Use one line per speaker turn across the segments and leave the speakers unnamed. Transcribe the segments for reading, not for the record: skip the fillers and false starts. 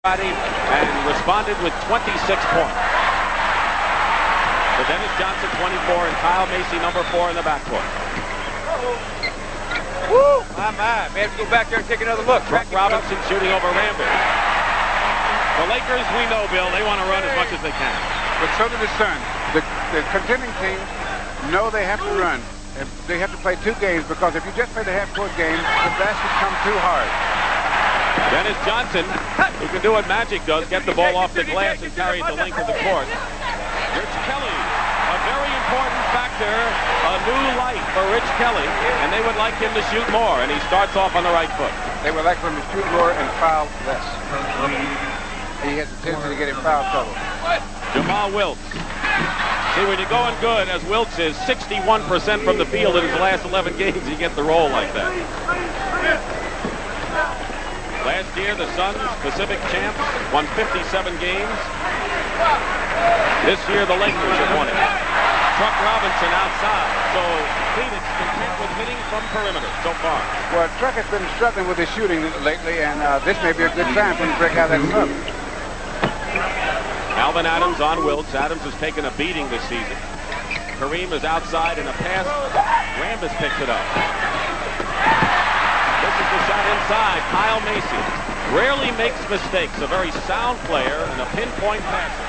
and responded with 26 points. For Dennis Johnson, 24, and Kyle Macy, number 4 in the backcourt.
Woo! My. May have to go back there and take another look.
Truck Robinson shooting over Rambis. The Lakers, we know, Bill, they want to run as much as they can.
But so do the Suns. The contending teams know they have to run. And they have to play 2 games because if you just play the half-court game, the baskets come too hard.
Dennis Johnson, who can do what Magic does, get the ball off the glass and carry it the length of the court. Rich Kelly, a very important factor, a new light for Rich Kelly, and they would like him to shoot more, and he starts off on the right foot.
They would like him to shoot more and foul less. He has a tendency to get in foul trouble.
Jamal Wilkes. See, when you're going good, as Wilkes is 61% from the field in his last 11 games, you get the roll like that. Last year, the Suns, Pacific champs, won 57 games. This year, the Lakers have won it. Truck Robinson outside. So, Phoenix content with hitting from perimeter so far.
Well, Truck has been struggling with his shooting lately, and this may be a good time for him to break out that slump.
Alvin Adams on Wilkes. Adams has taken a beating this season. Kareem is outside in a pass. Rambis picks it up. This is the shot inside. Kyle Macy rarely makes mistakes. A very sound player and a pinpoint passer.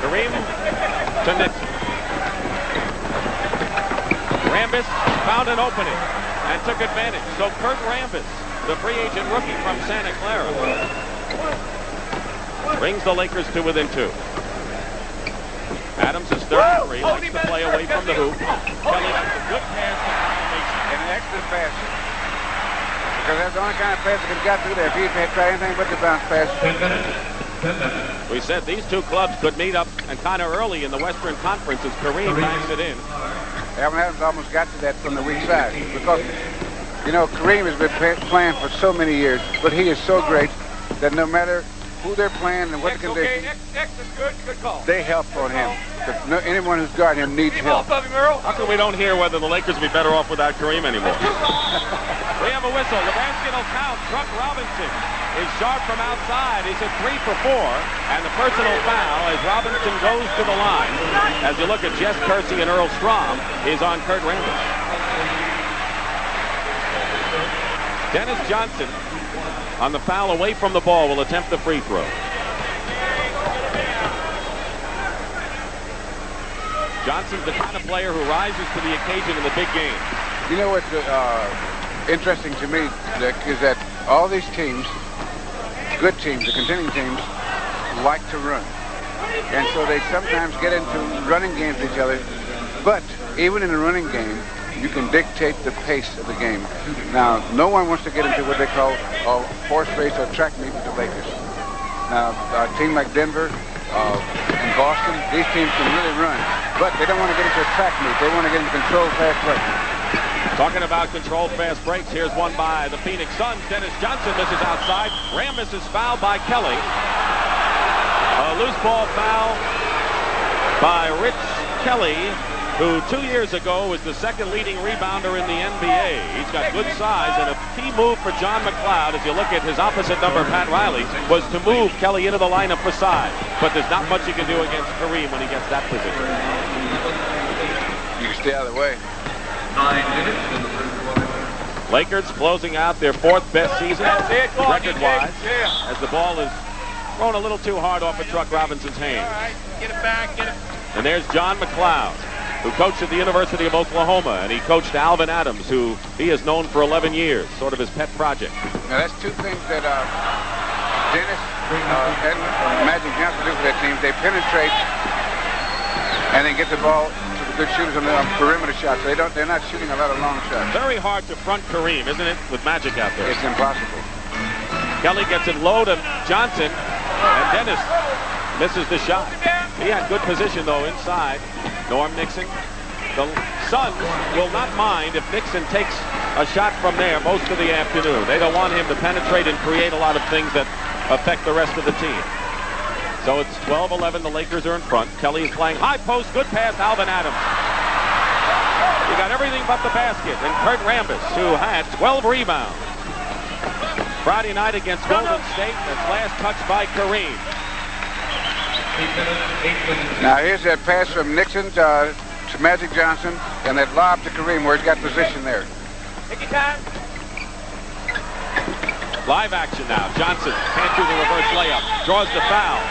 Kareem to Nixon. Rambis found an opening and took advantage. So Kurt Rambis, the free agent rookie from Santa Clara, brings the Lakers to within 2. Adams is 33, likes to play away from the hoop. Kelly makes a good pass to Kyle Macy.
And an excellent pass. Because that's the only kind of pass that can get through there. If he had tried anything but the bounce pass.
We said these two clubs could meet up and kind of early in the Western Conference as Kareem bangs it in.
Alvin Adams almost got to that from the weak side. Because, you know, Kareem has been playing for so many years, but he is so great that no matter who they're playing and what the conditions,
X is good call.
they help on him. Anyone who's guarding him needs help.
How come we don't hear whether the Lakers would be better off without Kareem anymore? We have a whistle. The basket will count. Truck Robinson is sharp from outside. He's at 3 for 4. And the personal foul as Robinson goes to the line. As you look at Jess Kersey and Earl Strom, is on Kurt Rambis. Dennis Johnson, on the foul away from the ball, will attempt the free throw. Johnson's the kind of player who rises to the occasion in the big game.
You know what's interesting to me, Dick, is that all these teams, good teams, the contending teams, like to run. And so they sometimes get into running games with each other. But even in a running game, you can dictate the pace of the game. Now, no one wants to get into what they call a horse race or track meet with the Lakers. Now, a team like Denver and Boston, these teams can really run, but they don't want to get into a track meet. They want to get into controlled fast break.
Talking about controlled fast breaks, here's one by the Phoenix Suns. Dennis Johnson misses outside. Rambis is fouled by Kelly. A loose ball foul by Rich Kelly, who 2 years ago was the second leading rebounder in the NBA. He's got good size, and a key move for John McLeod, as you look at his opposite number, Pat Riley, was to move Kelly into the lineup for size. But there's not much you can do against Kareem when he gets that position.
You can stay out of the way.
9 minutes in the first.
Lakers closing out their 4th best season, record-wise, as the ball is thrown a little too hard off of Truck Robinson's hands.
All right, get it back, get it.
And there's John McLeod, who coached at the University of Oklahoma, and he coached Alvin Adams, who he has known for 11 years, sort of his pet project.
Now, that's 2 things that Dennis and Magic Johnson do for that team. They penetrate and then get the ball to the good shooters on the perimeter shots. They're not shooting a lot of long shots.
Very hard to front Kareem, isn't it, with Magic out there?
It's impossible.
Kelly gets it low to Johnson, and Dennis misses the shot. He had good position, though, inside. Norm Nixon. The Suns will not mind if Nixon takes a shot from there most of the afternoon. They don't want him to penetrate and create a lot of things that affect the rest of the team. So it's 12-11. The Lakers are in front. Kelly is playing high post. Good pass, Alvin Adams. You got everything but the basket. And Kurt Rambis, who had 12 rebounds. Friday night against Golden State. That's last touch by Kareem.
Now here's that pass from Nixon to Magic Johnson, and that lob to Kareem where he's got position there.
Take your time.
Live action now. Johnson can't do the reverse layup. Draws the foul.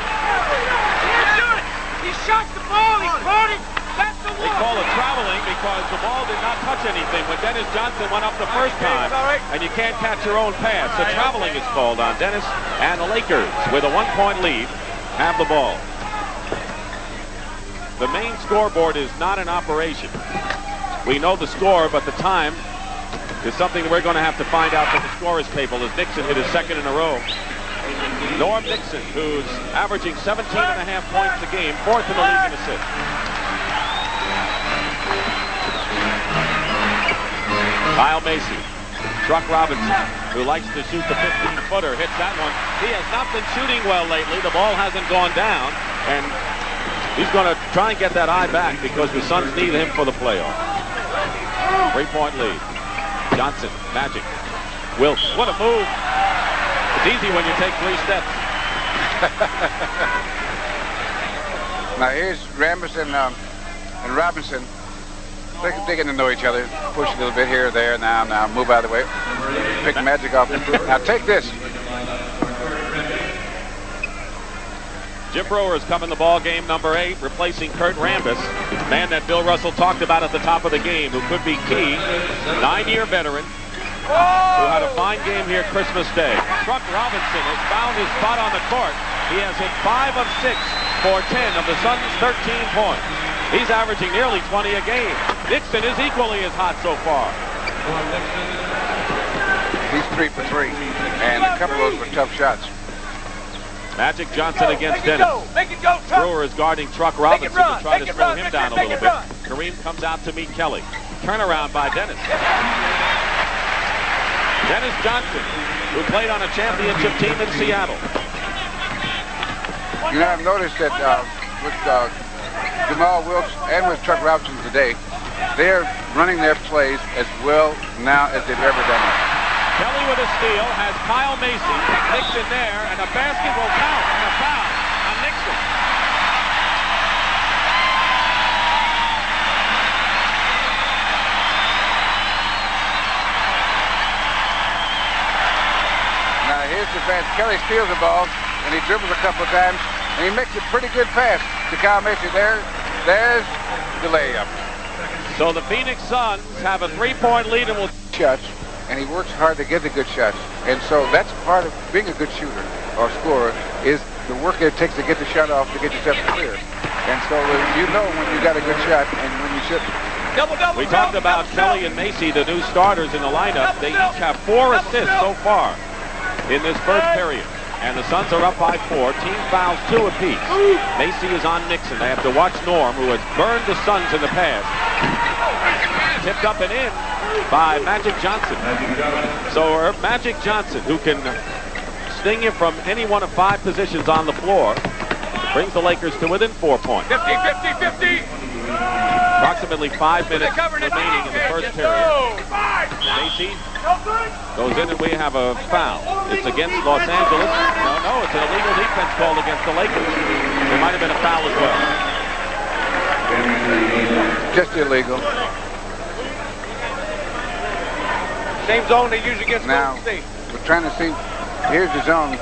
He shot the ball. He caught it. That's the one.
They call it traveling because the ball did not touch anything when Dennis Johnson went up the first time, and you can't catch your own pass. So traveling is called on Dennis, and the Lakers, with a 1-point lead, have the ball. The main scoreboard is not in operation. We know the score, but the time is something that we're going to have to find out from the scorer's table as Nixon hit his second in a row. Norm Nixon, who's averaging 17.5 points a game, fourth in the league in assists. Kyle Macy, Truck Robinson, who likes to shoot the 15-footer, hits that one. He has not been shooting well lately. The ball hasn't gone down, and he's going to try and get that eye back because the Suns need him for the playoffs. 3-point lead. Johnson, Magic, Wilkes. What a move. It's easy when you take 3 steps.
Now here's Rambis and Robinson. They're getting to know each other. Push a little bit here or there. Now move out of the way. Pick Magic off. Now take this.
Jim Brewer is coming the ball game, number 8, replacing Kurt Rambis, man that Bill Russell talked about at the top of the game, who could be key. 9-year veteran who had a fine game here Christmas Day. Truck Robinson has found his spot on the court. He has hit 5 of 6 for 10 of the Suns' 13 points. He's averaging nearly 20 a game. Nixon is equally as hot so far.
He's 3 for 3, and a couple of those were tough shots.
Magic Johnson against Dennis.
Make it go, Truck.
Brewer is guarding Truck Robinson to try to slow him down a little bit.
Run.
Kareem comes out to meet Kelly. Turnaround by Dennis. Dennis Johnson, who played on a championship team in Seattle.
You know, I've noticed that with Jamal Wilkes and with Truck Robinson today, they're running their plays as well now as they've ever done it.
Kelly with a steal has Kyle Macy. Nixon there, and a basket will count, and a foul on Nixon.
Now here's the pass. Kelly steals the ball, and he dribbles a couple of times, and he makes a pretty good pass to Kyle Macy. There's the layup.
So the Phoenix Suns have a 3-point lead and will
shots, and he works hard to get the good shots. And so that's part of being a good shooter or scorer, is the work it takes to get the shot off to get yourself clear. And so you know when you got a good shot and when you shouldn't.
We talked about Kelly and Macy, the new starters in the lineup. They each have 4 assists so far in this first period. And the Suns are up by 4. Team fouls 2 apiece. Macy is on Nixon. They have to watch Norm, who has burned the Suns in the past. Tipped up and in by Magic Johnson. So Magic Johnson, who can sting you from any one of 5 positions on the floor, brings the Lakers to within 4 points.
50.
Approximately 5 minutes remaining in the first period. Macy goes in, and we have a foul. It's against Los Angeles. No, it's an illegal defense called against the Lakers. There might have been a foul as well.
Just illegal.
Same zone they use against
now,
Golden State.
We're trying to see. Here's the zone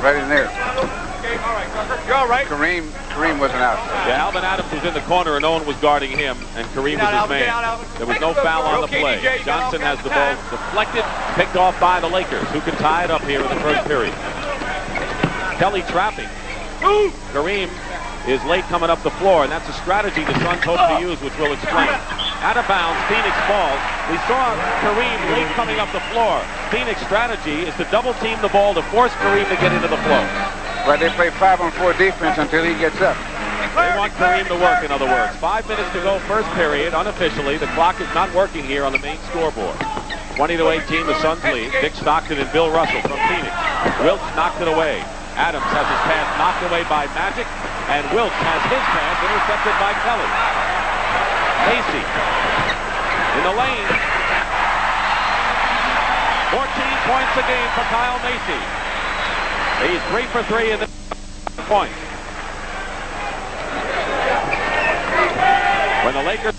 right in there.
Okay, all right, Tucker. You're all right.
Kareem wasn't out.
Yeah, Alvin Adams was in the corner, and Owen was guarding him, and Kareem was his man. There was no foul on the play. Johnson has the ball deflected, picked off by the Lakers, who can tie it up here in the first period. Kelly trapping. Kareem is late coming up the floor, and that's a strategy the Suns hope to use, which we'll explain. Out of bounds, Phoenix ball. We saw Kareem late coming up the floor. Phoenix strategy is to double team the ball to force Kareem to get into the flow.
Well, they play 5-on-4 defense until he gets up.
They want Kareem to work, in other words. 5 minutes to go, first period, unofficially. The clock is not working here on the main scoreboard. 20-18, the Suns lead. Dick Stockton and Bill Russell from Phoenix. Wilkes knocked it away. Adams has his pass knocked away by Magic, and Wilkes has his pass intercepted by Kelly. Macy in the lane. 14 points a game for Kyle Macy. He's 3 for 3 in the points. When the Lakers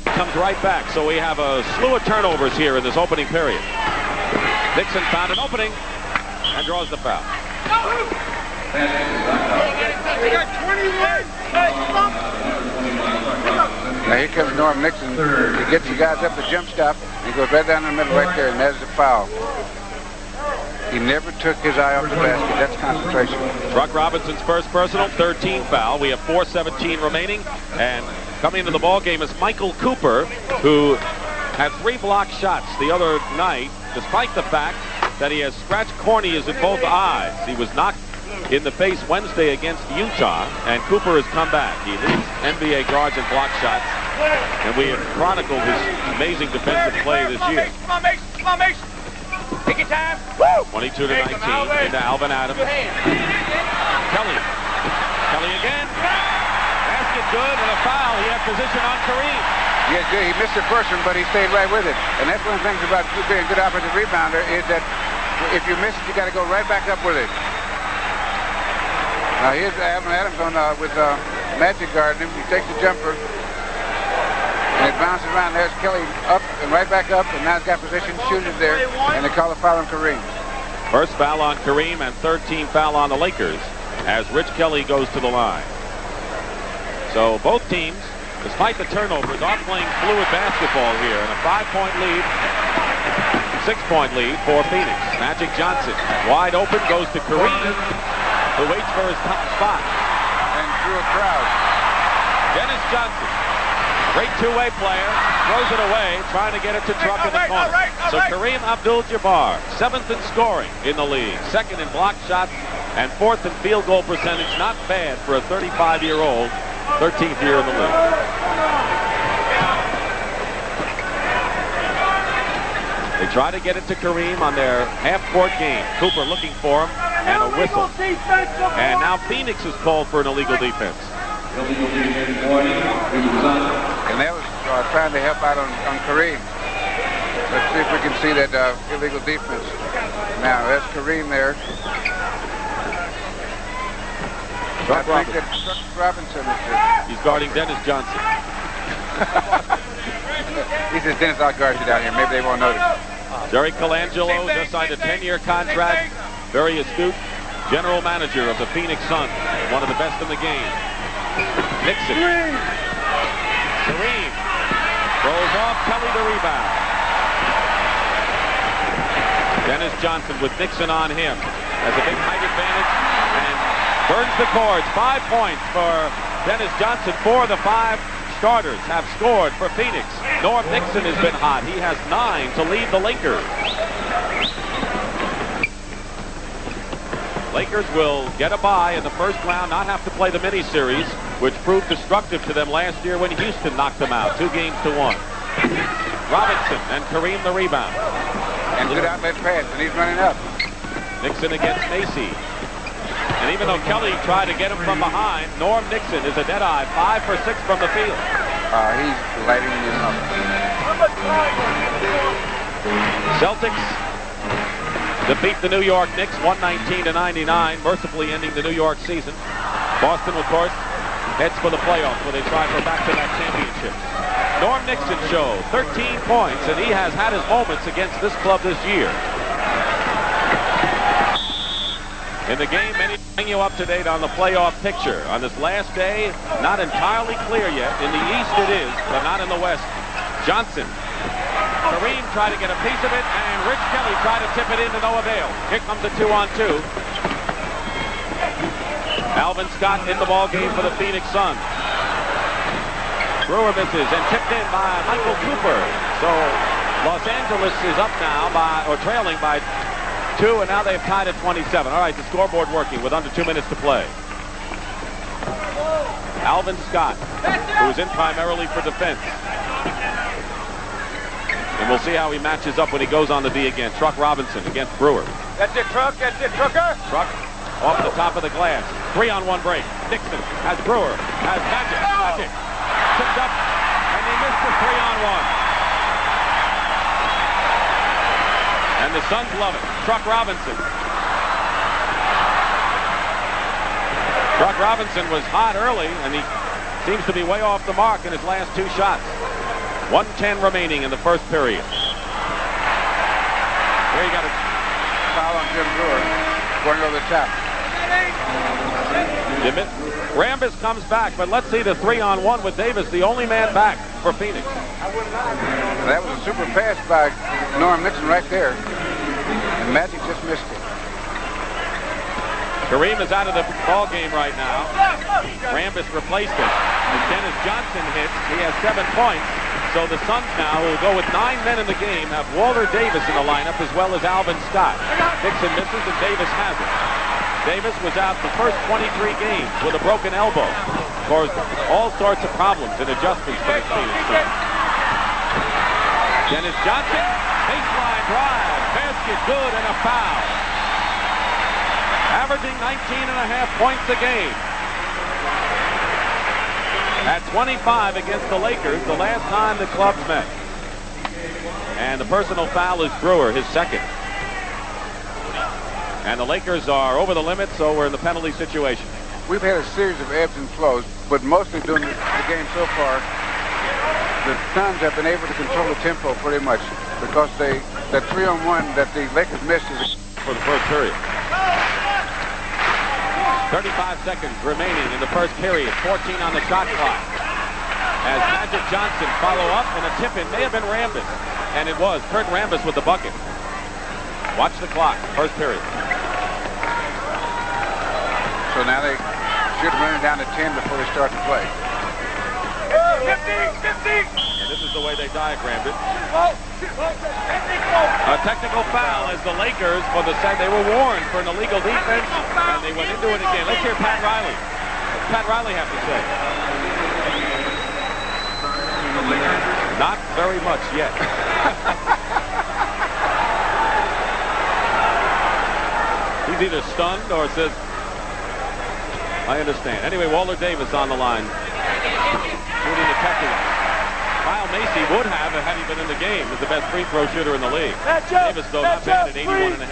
comes right back, so we have a slew of turnovers here in this opening period. Nixon found an opening and draws the foul.
Now here comes Norm Nixon. He gets the guys up the jump stop. He goes right down the middle right there, and that's the foul. He never took his eye off the basket. That's concentration.
Truck Robinson's first personal, 13 foul. We have 4:17 remaining, and coming into the ball game is Michael Cooper, who had 3 blocked shots the other night, despite the fact that he has scratched corneas in both eyes. He was knocked in the face Wednesday against Utah, and Cooper has come back. He leads NBA guards in block shots, and we have chronicled his amazing defensive play this year.
Come on, Mason. Come on, Mason. Take your time.
22 to 19 into Alvin Adams. Kelly. Kelly again. Basket good and a foul. He had position on Kareem.
Yes, he missed the first one, but he stayed right with it. And that's one of the things about being a good offensive rebounder is that if you miss it, you got to go right back up with it. Now here's Alvin Adams on with Magic guarding him. He takes the jumper, and it bounces around. There's Kelly up and right back up, and now he's got position, shoots it there, and they call a foul on Kareem.
First foul on Kareem and 13 foul on the Lakers as Rich Kelly goes to the line. So both teams, despite the turnovers, are playing fluid basketball here, and a 5-point lead, 6-point lead for Phoenix. Magic Johnson wide open, goes to Kareem, who waits for his top spot.
And through a crowd.
Dennis Johnson, great two-way player, throws it away, trying to get it to Truck in the corner. So Kareem Abdul-Jabbar, 7th in scoring in the league, 2nd in block shots, and 4th in field goal percentage. Not bad for a 35-year-old, 13th year in the league. They try to get it to Kareem on their half-court game. Cooper looking for him, and a whistle. And now Phoenix is called for an illegal defense.
And that was trying to help out on Kareem. Let's see if we can see that illegal defense. Now, that's Kareem there.
Truck Robinson.
Robinson is
He's guarding Dennis Johnson.
He says, Dennis, I'll guard you down here. Maybe they won't notice.
Jerry Colangelo just signed a 10-year contract. Very astute general manager of the Phoenix Suns. One of the best in the game. Nixon. Kareem throws off. Kelly the rebound. Dennis Johnson with Nixon on him. Has a big height advantage and burns the cords. 5 points for Dennis Johnson. 4 of the 5 starters have scored for Phoenix. Norm Nixon has been hot. He has 9 to lead the Lakers. Lakers will get a bye in the first round, not have to play the mini-series, which proved destructive to them last year when Houston knocked them out 2-1. Robinson and Kareem the rebound.
And good outlet pass, and he's running up.
Nixon against Macy. And even though Kelly tried to get him from behind, Norm Nixon is a dead-eye, 5 for 6 from the field.
He's lighting him up.
Celtics defeat the New York Knicks 119-99, mercifully ending the New York season. Boston, of course, heads for the playoffs where they try for back-to-back championships. Norm Nixon shows 13 points, and he has had his moments against this club this year. In the game, many bring you up to date on the playoff picture. On this last day, not entirely clear yet. In the East it is, but not in the West. Johnson. Kareem tried to get a piece of it, and Rich Kelly tried to tip it in to no avail. Here comes a 2-on-2. Alvin Scott in the ball game for the Phoenix Suns. Brewer misses and tipped in by Michael Cooper. So Los Angeles is up now trailing by 2, and now they've tied at 27. All right, the scoreboard working with under 2 minutes to play. Alvin Scott, who's in primarily for defense. And we'll see how he matches up when he goes on the D again. Truck Robinson against Brewer.
That's it, Truck. That's it, Trucker.
Truck off the top of the glass. 3-on-1 break. Nixon has Brewer, has Magic. Tipped up. for 3-on-1. And the Suns love it. Truck Robinson. Truck Robinson was hot early, and he seems to be way off the mark in his last 2 shots. 1:10 remaining in the first period. Here you got a
foul on Jim Brewer going over the top.
Rambis comes back, but let's see the 3-on-1 with Davis, the only man back for Phoenix.
That was a super pass by Norm Nixon right there, and Magic just missed it.
Kareem is out of the ball game right now. Rambis replaced him. As Dennis Johnson hits, he has 7 points. So the Suns now, who will go with 9 men in the game, have Walter Davis in the lineup as well as Alvin Scott. Dixon misses and Davis has it. Davis was out the first 23 games with a broken elbow. Caused all sorts of problems and adjustments for the Phoenix Suns. Dennis Johnson, baseline drive, basket good and a foul. Averaging 19.5 points a game. At 25 against the Lakers, the last time the clubs met. And the personal foul is Brewer, his second. And the Lakers are over the limit, so we're in the penalty situation.
We've had a series of ebbs and flows, but mostly during the game so far, the Suns have been able to control the tempo pretty much because that 3-on-1 that the Lakers missed is
for the first period. 35 seconds remaining in the first period. 14 on the shot clock. As Magic Johnson follow up, and a tip-in may have been Rambis. And it was. Kurt Rambis with the bucket. Watch the clock. First period.
So now they should run it down to 10 before they start to play.
50!
And this is the way they diagrammed it. A technical foul as the Lakers, for the set, they were warned for an illegal defense, and they went into it again. Let's hear Pat Riley. What's Pat Riley have to say? Not very much yet. He's either stunned or says, I understand. Anyway, Walter Davis on the line. Shooting the technical. Kyle Macy would have had he been in the game as the best free throw shooter in the league. Davis, though, not bad at 81.5%.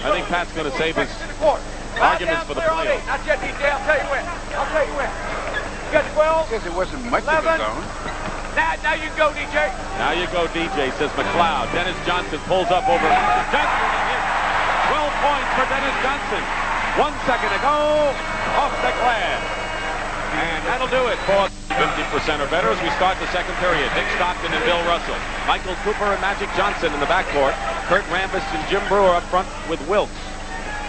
I think Pat's going to save his arguments for the playoffs.
Not yet, DJ. I'll tell you when. You got 12.
Because it wasn't much of a zone.
Now you go, DJ.
Now you go, DJ, says McLeod. Dennis Johnson pulls up over Johnson. 12 points for Dennis Johnson. 1 second to go. Off the glass. And that'll do it for 50% or better as we start the second period. Dick Stockton and Bill Russell. Michael Cooper and Magic Johnson in the backcourt. Kurt Rambis and Jim Brewer up front with Wilkes.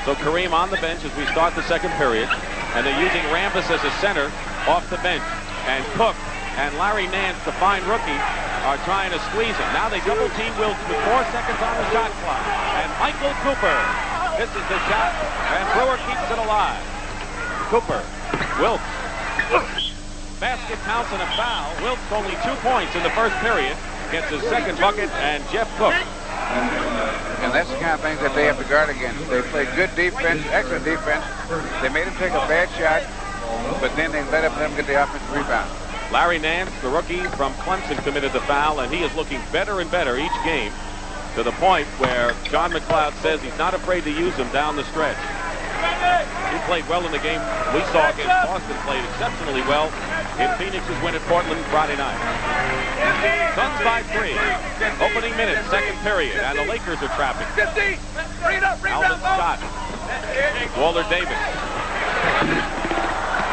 So Kareem on the bench as we start the second period. And they're using Rambis as a center off the bench. And Cook and Larry Nance, the fine rookie, are trying to squeeze him. Now they double team Wilkes with 4 seconds on the shot clock. And Michael Cooper misses the shot. And Brewer keeps it alive. Cooper, Wilkes. Basket counts and a foul. Wilkes only 2 points in the first period. Gets his second bucket, and Jeff Cook.
And that's the kind of things that they have to guard against. They play good defense, excellent defense. They made him take a bad shot, but then they let them get the offensive rebound.
Larry Nance, the rookie from Clemson, committed the foul, and he is looking better and better each game to the point where John McLeod says he's not afraid to use him down the stretch. He played well in the game we saw against Boston, played exceptionally well in Phoenix's win at Portland Friday night. Suns by 3. Opening minute, second period, and the Lakers are trapping. Alvin Scott. Walter Davis.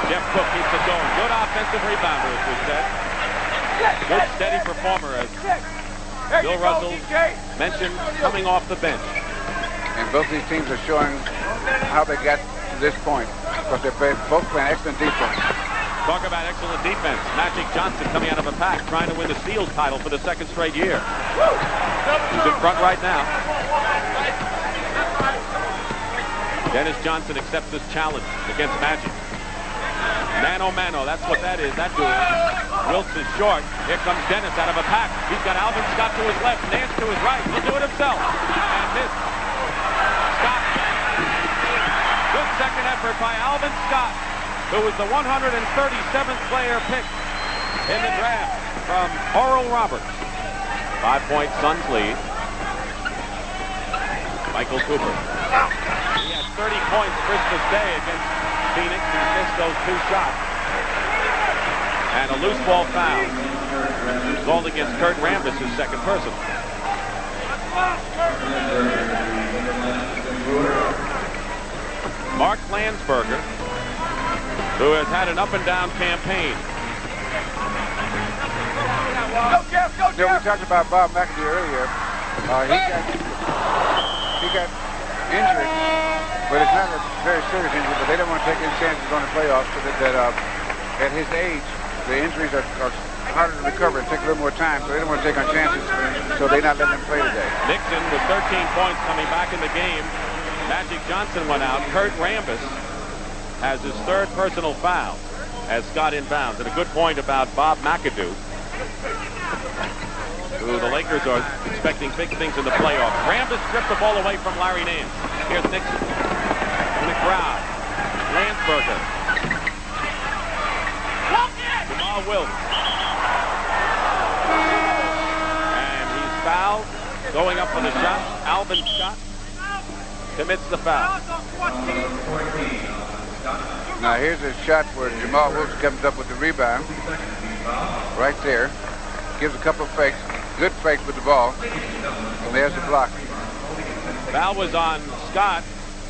Jeff Cook keeps it going. Good offensive rebounder, as we said. Good steady performer, as Bill Russell mentioned, coming off the bench.
And both these teams are showing how they got to this point because they're both playing excellent defense.
Talk about excellent defense. Magic Johnson coming out of a pack, trying to win the steals title for the second straight year. He's in front right now. Dennis Johnson accepts this challenge against Magic. Mano, that's what that is. That dude. Wilkes is short. Here comes Dennis out of a pack. He's got Alvin Scott to his left, Nance to his right. He'll do it himself. And missed. Scott. Good second effort by Alvin Scott, who was the 137th player picked in the draft from Oral Roberts. 5-point Suns lead. Michael Cooper. He had 30 points Christmas Day against Phoenix. He missed those 2 shots. And a loose ball foul called against Kurt Rambis, his second personal. Mark Landsberger, who has had an up-and-down campaign.
Go, Jeff! Go,
You know, we
Jeff!
talked about Bob McAdoo earlier. He got injured, but it's not a very serious injury, but they don't want to take any chances on the playoffs so that at his age, the injuries are harder to recover and take a little more time, so they don't want to take on chances, so they're not letting him play today.
Nixon with 13 points coming back in the game. Magic Johnson went out. Kurt Rambis has his 3rd personal foul as Scott inbounds. And a good point about Bob McAdoo, who the Lakers are expecting big things in the playoffs. Rambis stripped the ball away from Larry Nance. Here's Nixon in the crowd. Landsberger. Jamal Wilkes. And he's fouled. Going up for the shot. Alvin Scott commits the foul.
Now here's a shot where Jamal Wilkes comes up with the rebound. Right there. Gives a couple of fakes. Good fake with the ball. And there's the block.
Foul was on Scott.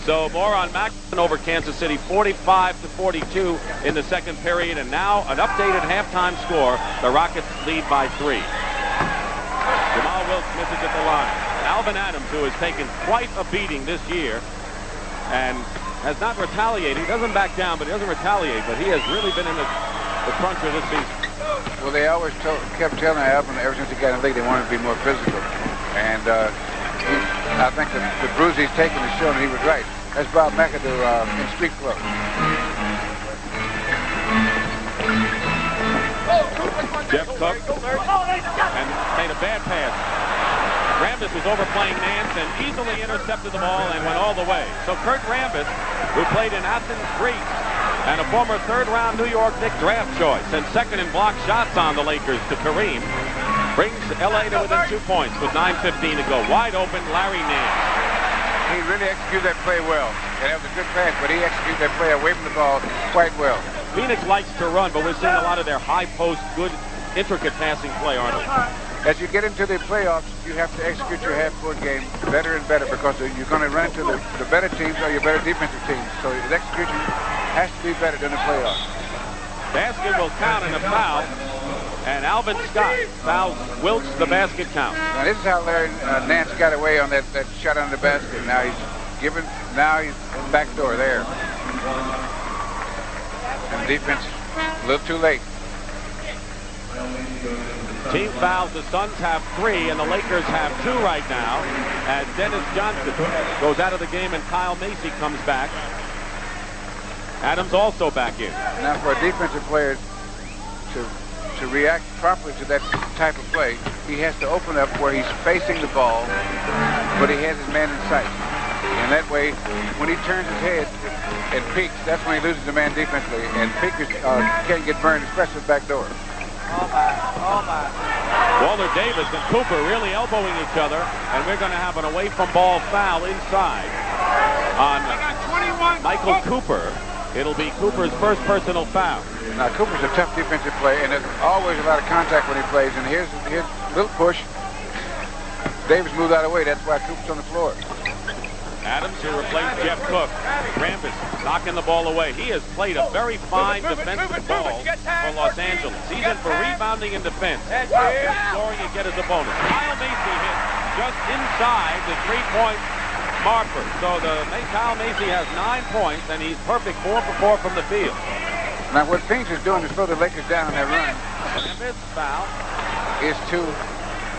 So more on Macklin over Kansas City, 45-42 in the second period. And now an updated halftime score. The Rockets lead by 3. Jamal Wilkes misses at the line. Alvin Adams, who has taken quite a beating this year and has not retaliated. He doesn't back down, but he doesn't retaliate. But he has really been in the cruncher this season.
Well, they always kept telling Alvin ever since he got in the league they wanted to be more physical. And I think the bruise he's taken is showing he was right. That's Bob McAdoo in street clothes.
Jeff Cook and made a bad pass. Rambis was overplaying Nance and easily intercepted the ball and went all the way. So Kurt Rambis, who played in Athens, Greece, and a former 3rd-round New York Knicks draft choice, and second in block shots on the Lakers to Kareem, brings L.A. to within 2 points with 9:15 to go. Wide open, Larry Nance.
He really executed that play well. And that was a good pass, but he executed that play away from the ball quite well.
Phoenix likes to run, but we're seeing a lot of their high post, good, intricate passing play, aren't we?
As you get into the playoffs, you have to execute your half-court game better and better because you're going to run into the better teams or your better defensive teams. So the execution has to be better than the playoffs.
Basket will count in a foul, and Alvin Scott fouls Wilkes. The basket count.
Now this is how Larry Nance got away on that shot under the basket. Now he's back door there. And defense a little too late.
Team fouls. The Suns have 3, and the Lakers have 2 right now, as Dennis Johnson goes out of the game and Kyle Macy comes back. Adams also back in.
Now for a defensive player to react properly to that type of play, he has to open up where he's facing the ball, but he has his man in sight. And that way, when he turns his head and peeks, that's when he loses the man defensively. And peekers can't get burned, especially back door.
Oh my.
Walter Davis and Cooper really elbowing each other, and we're going to have an away-from-ball foul inside on Michael Cooper. It'll be Cooper's first personal foul.
Now, Cooper's a tough defensive player, and there's always a lot of contact when he plays. And here's a little push. Davis moved out of the way. That's why Cooper's on the floor.
Adams, who replaced Jeff Cook. Rambis knocking the ball away. He has played a very fine defensive ball for Los Angeles. He's in for rebounding and defense. Scoring and get his opponent. Kyle Macy hit just inside the 3-point marker. So Kyle Macy has 9 points, and he's perfect 4 for 4 from the field.
Now, what Phoenix is doing to slow the Lakers down on that run
Rambis foul.
is to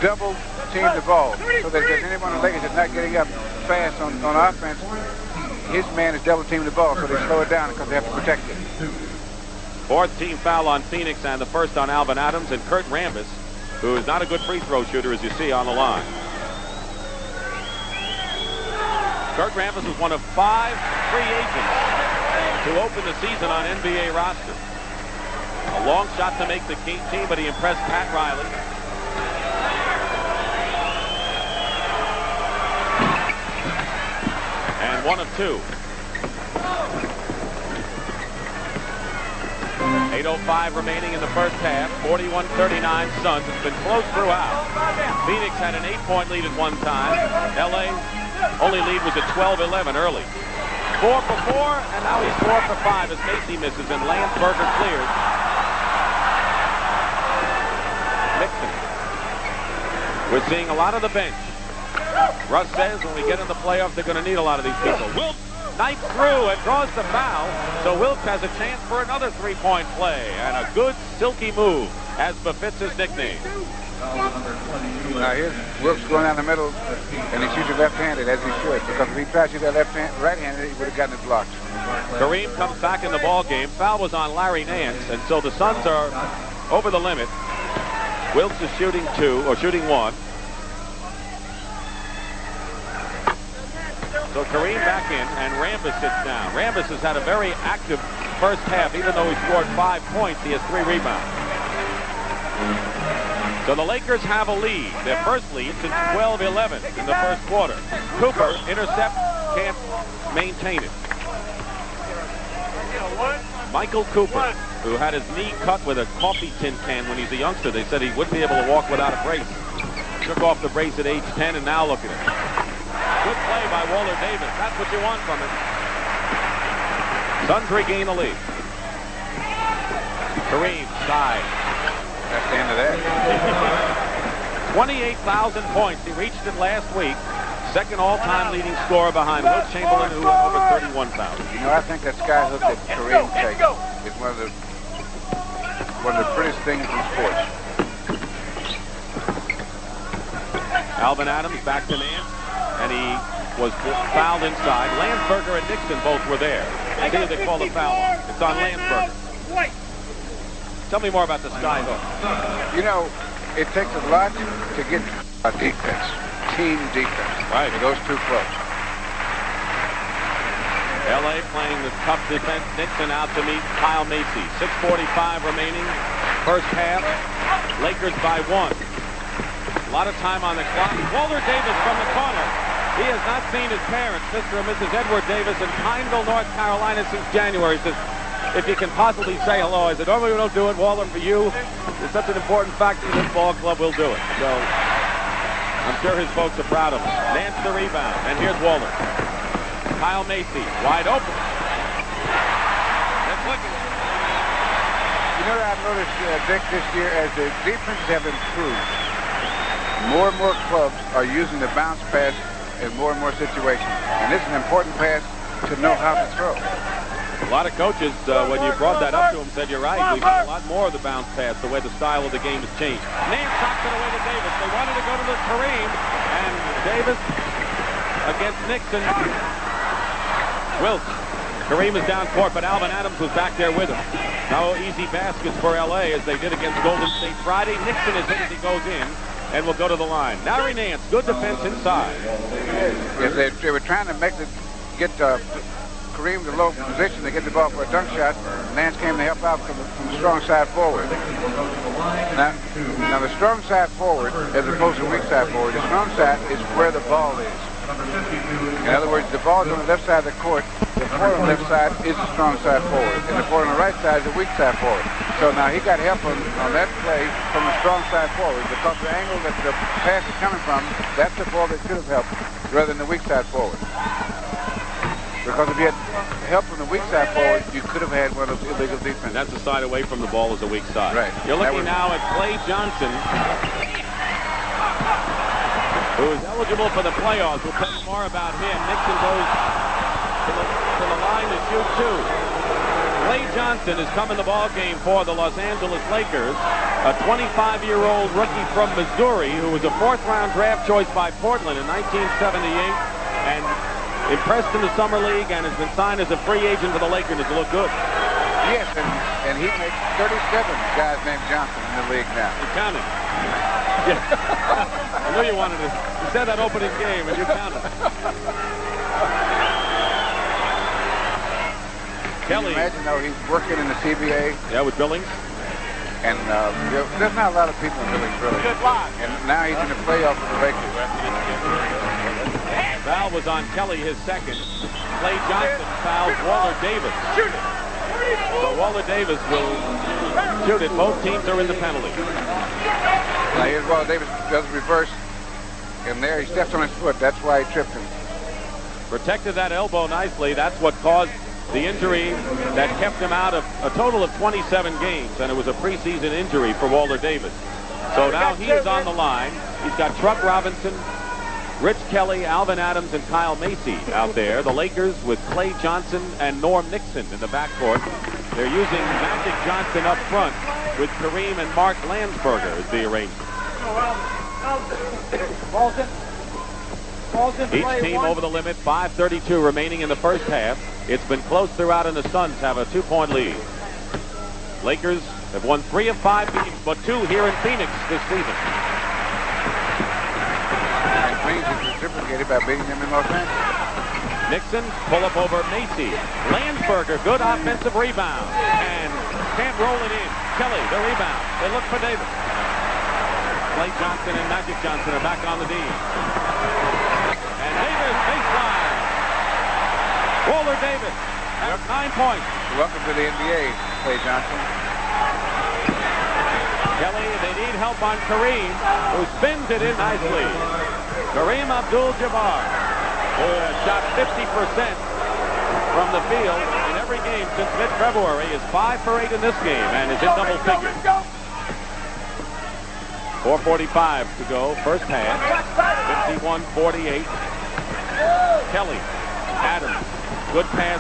double team the ball so that if there's anyone on the Lakers that's not getting up fast on offense, his man is double teaming the ball, so they slow it down because they have to protect it.
4th team foul on Phoenix, and the first on Alvin Adams, and Kurt Rambis, who is not a good free throw shooter, as you see on the line. Kurt Rambis was one of 5 free agents to open the season on NBA roster. A long shot to make the team, but he impressed Pat Riley. And 1 of 2. 8:05 remaining in the first half. 41-39 Suns. It's been close throughout. Phoenix had an 8-point lead at one time. LA only lead was at 12-11 early. 4 for 4, and now he's 4 for 5 as Macy misses and Landsberger clears. Nixon. We're seeing a lot of the bench. Russ says when we get in the playoffs, they're going to need a lot of these people. Wilkes knifes through and draws the foul, so Wilkes has a chance for another three-point play and a good silky move, as befits his nickname.
Now here's Wilkes going down the middle, and he shoots it left-handed, as he should, because if he tried to shoot that right-handed, he would have gotten it blocked.
Kareem comes back in the ball game. Foul was on Larry Nance, and so the Suns are over the limit. Wilkes is shooting 2, or shooting 1. So Kareem back in, and Rambis sits down. Rambis has had a very active first half. Even though he scored 5 points, he has 3 rebounds. So the Lakers have a lead, their first lead since 12-11 in the first quarter. Cooper intercepts, can't maintain it. Michael Cooper, who had his knee cut with a coffee tin can when he's a youngster. They said he wouldn't be able to walk without a brace. Took off the brace at age 10, and now look at it. Good play by Walter Davis. That's what you want from him. Suns regain the lead. Kareem, side.
That's the end of that.
28,000 points. He reached it last week. Second all-time leading scorer behind Wilt Chamberlain, who went over 31,000.
You know, I think that sky hook that Kareem takes is one of the prettiest things in sports.
Alvin Adams back to Nance, and he was fouled inside. Landsberger and Nixon both were there. I think they call the foul on. It's on Landsberger. Tell me more about the sky hook.
You know, it takes a lot to get a defense, team defense,
right,
for those two clubs.
LA playing the tough defense. Nixon out to meet Kyle Macy. 6:45 remaining. First half. Lakers by 1. A lot of time on the clock. Walter Davis from the corner. He has not seen his parents, Mr. and Mrs. Edward Davis, in Pineville, North Carolina since January. He says, if you can possibly say hello. I said, normally we don't do it, Walter, for you. It's such an important factor in this ball club, we'll do it. So I'm sure his folks are proud of him. Nance the rebound, and here's Walter. Kyle Macy, wide open. That's looking.
You know what I've noticed, Dick, this year, as the defenses have improved, more and more clubs are using the bounce pass in more and more situations. And this is an important pass to know how to throw.
A lot of coaches, when you brought that up to them, said, you're right, we've seen a lot more of the bounce pass, the way the style of the game has changed. Nance knocks it away to Davis. They wanted to go to the Kareem, and Davis against Nixon. Wilkes. Kareem is down court, but Alvin Adams was back there with him. No easy baskets for LA as they did against Golden State Friday. Nixon is hit as he goes in and will go to the line. Larry Nance, good defense inside.
Yes, they were trying to get Kareem to low position to get the ball for a dunk shot. Nance came to help out from the strong side forward. Now the strong side forward, as opposed to weak side forward, the strong side is where the ball is. In other words, the ball is on the left side of the court. The forward on the left side is the strong side forward, and the forward on the right side is the weak side forward. So now he got help on that play from the strong side forward, because the angle that the pass is coming from, that's the ball that should have helped, rather than the weak side forward. Because if you had help from the weak side forward, you could have had one of those illegal defenses.
That's the side away from the ball is the weak side.
Right.
You're looking now at Clay Johnson, who is eligible for the playoffs. We'll tell you more about him. Nixon goes to the line to shoot 2. Clay Johnson has come in the ball game for the Los Angeles Lakers, a 25-year-old rookie from Missouri who was a 4th-round draft choice by Portland in 1978 and impressed in the summer league and has been signed as a free agent for the Lakers. Does it look good?
Yes, and he makes 37 guys named Johnson in the league now.
You counted. Yeah. I knew you wanted to. You said that opening game, and you counted. Kelly.
Can you imagine how he's working in the CBA?
Yeah, with Billings.
And there's not a lot of people in Philly, really.
Good line.
And now he's in the playoff with the Lakers.
Foul was on Kelly, his second. Clay Johnson fouls Waller Davis.
Shoot it.
So Waller Davis will shoot it. Both teams are in the penalty.
Now here's Waller Davis does reverse. And there he steps on his foot. That's why he tripped him.
Protected that elbow nicely. That's what caused the injury that kept him out of a total of 27 games. And it was a preseason injury for Waller Davis. So now he is on the line. He's got Truck Robinson, Rich Kelly, Alvin Adams, and Kyle Macy out there. The Lakers with Clay Johnson and Norm Nixon in the backcourt. They're using Magic Johnson up front with Kareem and Mark Landsberger as the arrangement. Each team over the limit, 5:32 remaining in the first half. It's been close throughout, and the Suns have a 2-point lead. Lakers have won 3 of 5 games, but 2 here in Phoenix this season.
And Queens is reciprocated by beating them in Los Angeles.
Nixon, pull up over Macy. Landsberger, good offensive rebound. And can't roll it in. Kelly, the rebound. They look for Davis. Clay Johnson and Magic Johnson are back on the D. And Davis, baseline. Waller Davis has 9 points.
Welcome to the NBA, Clay Johnson.
Kelly, they need help on Kareem, who spins it in nicely. Kareem Abdul-Jabbar, who has shot 50% from the field in every game since mid-February, is 5 for 8 in this game and is in double figures. 4:45 to go, first half. 51-48. Kelly, Adams, good pass,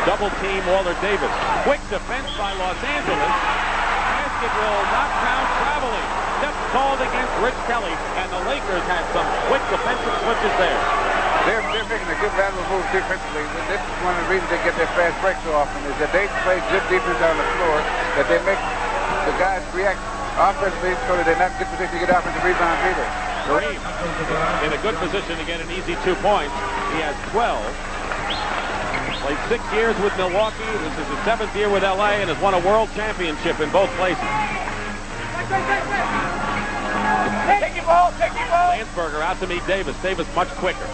double team Waller Davis. Quick defense by Los Angeles. Basket will not count, traveling. Step called against Rich Kelly, and the Lakers had some quick defensive switches there.
They're making a good lateral move defensively. This is one of the reasons they get their fast breaks so often, is that they play good defense on the floor, that they make the guys react offensively so that they're not in good position to get offensive rebounds either.
Kareem in a good position to get an easy 2 points. He has 12. Played 6 years with Milwaukee. This is his 7th year with LA and has won a world championship in both places.
Take your ball, take your ball.
Landsberger out to meet Davis. Davis much quicker.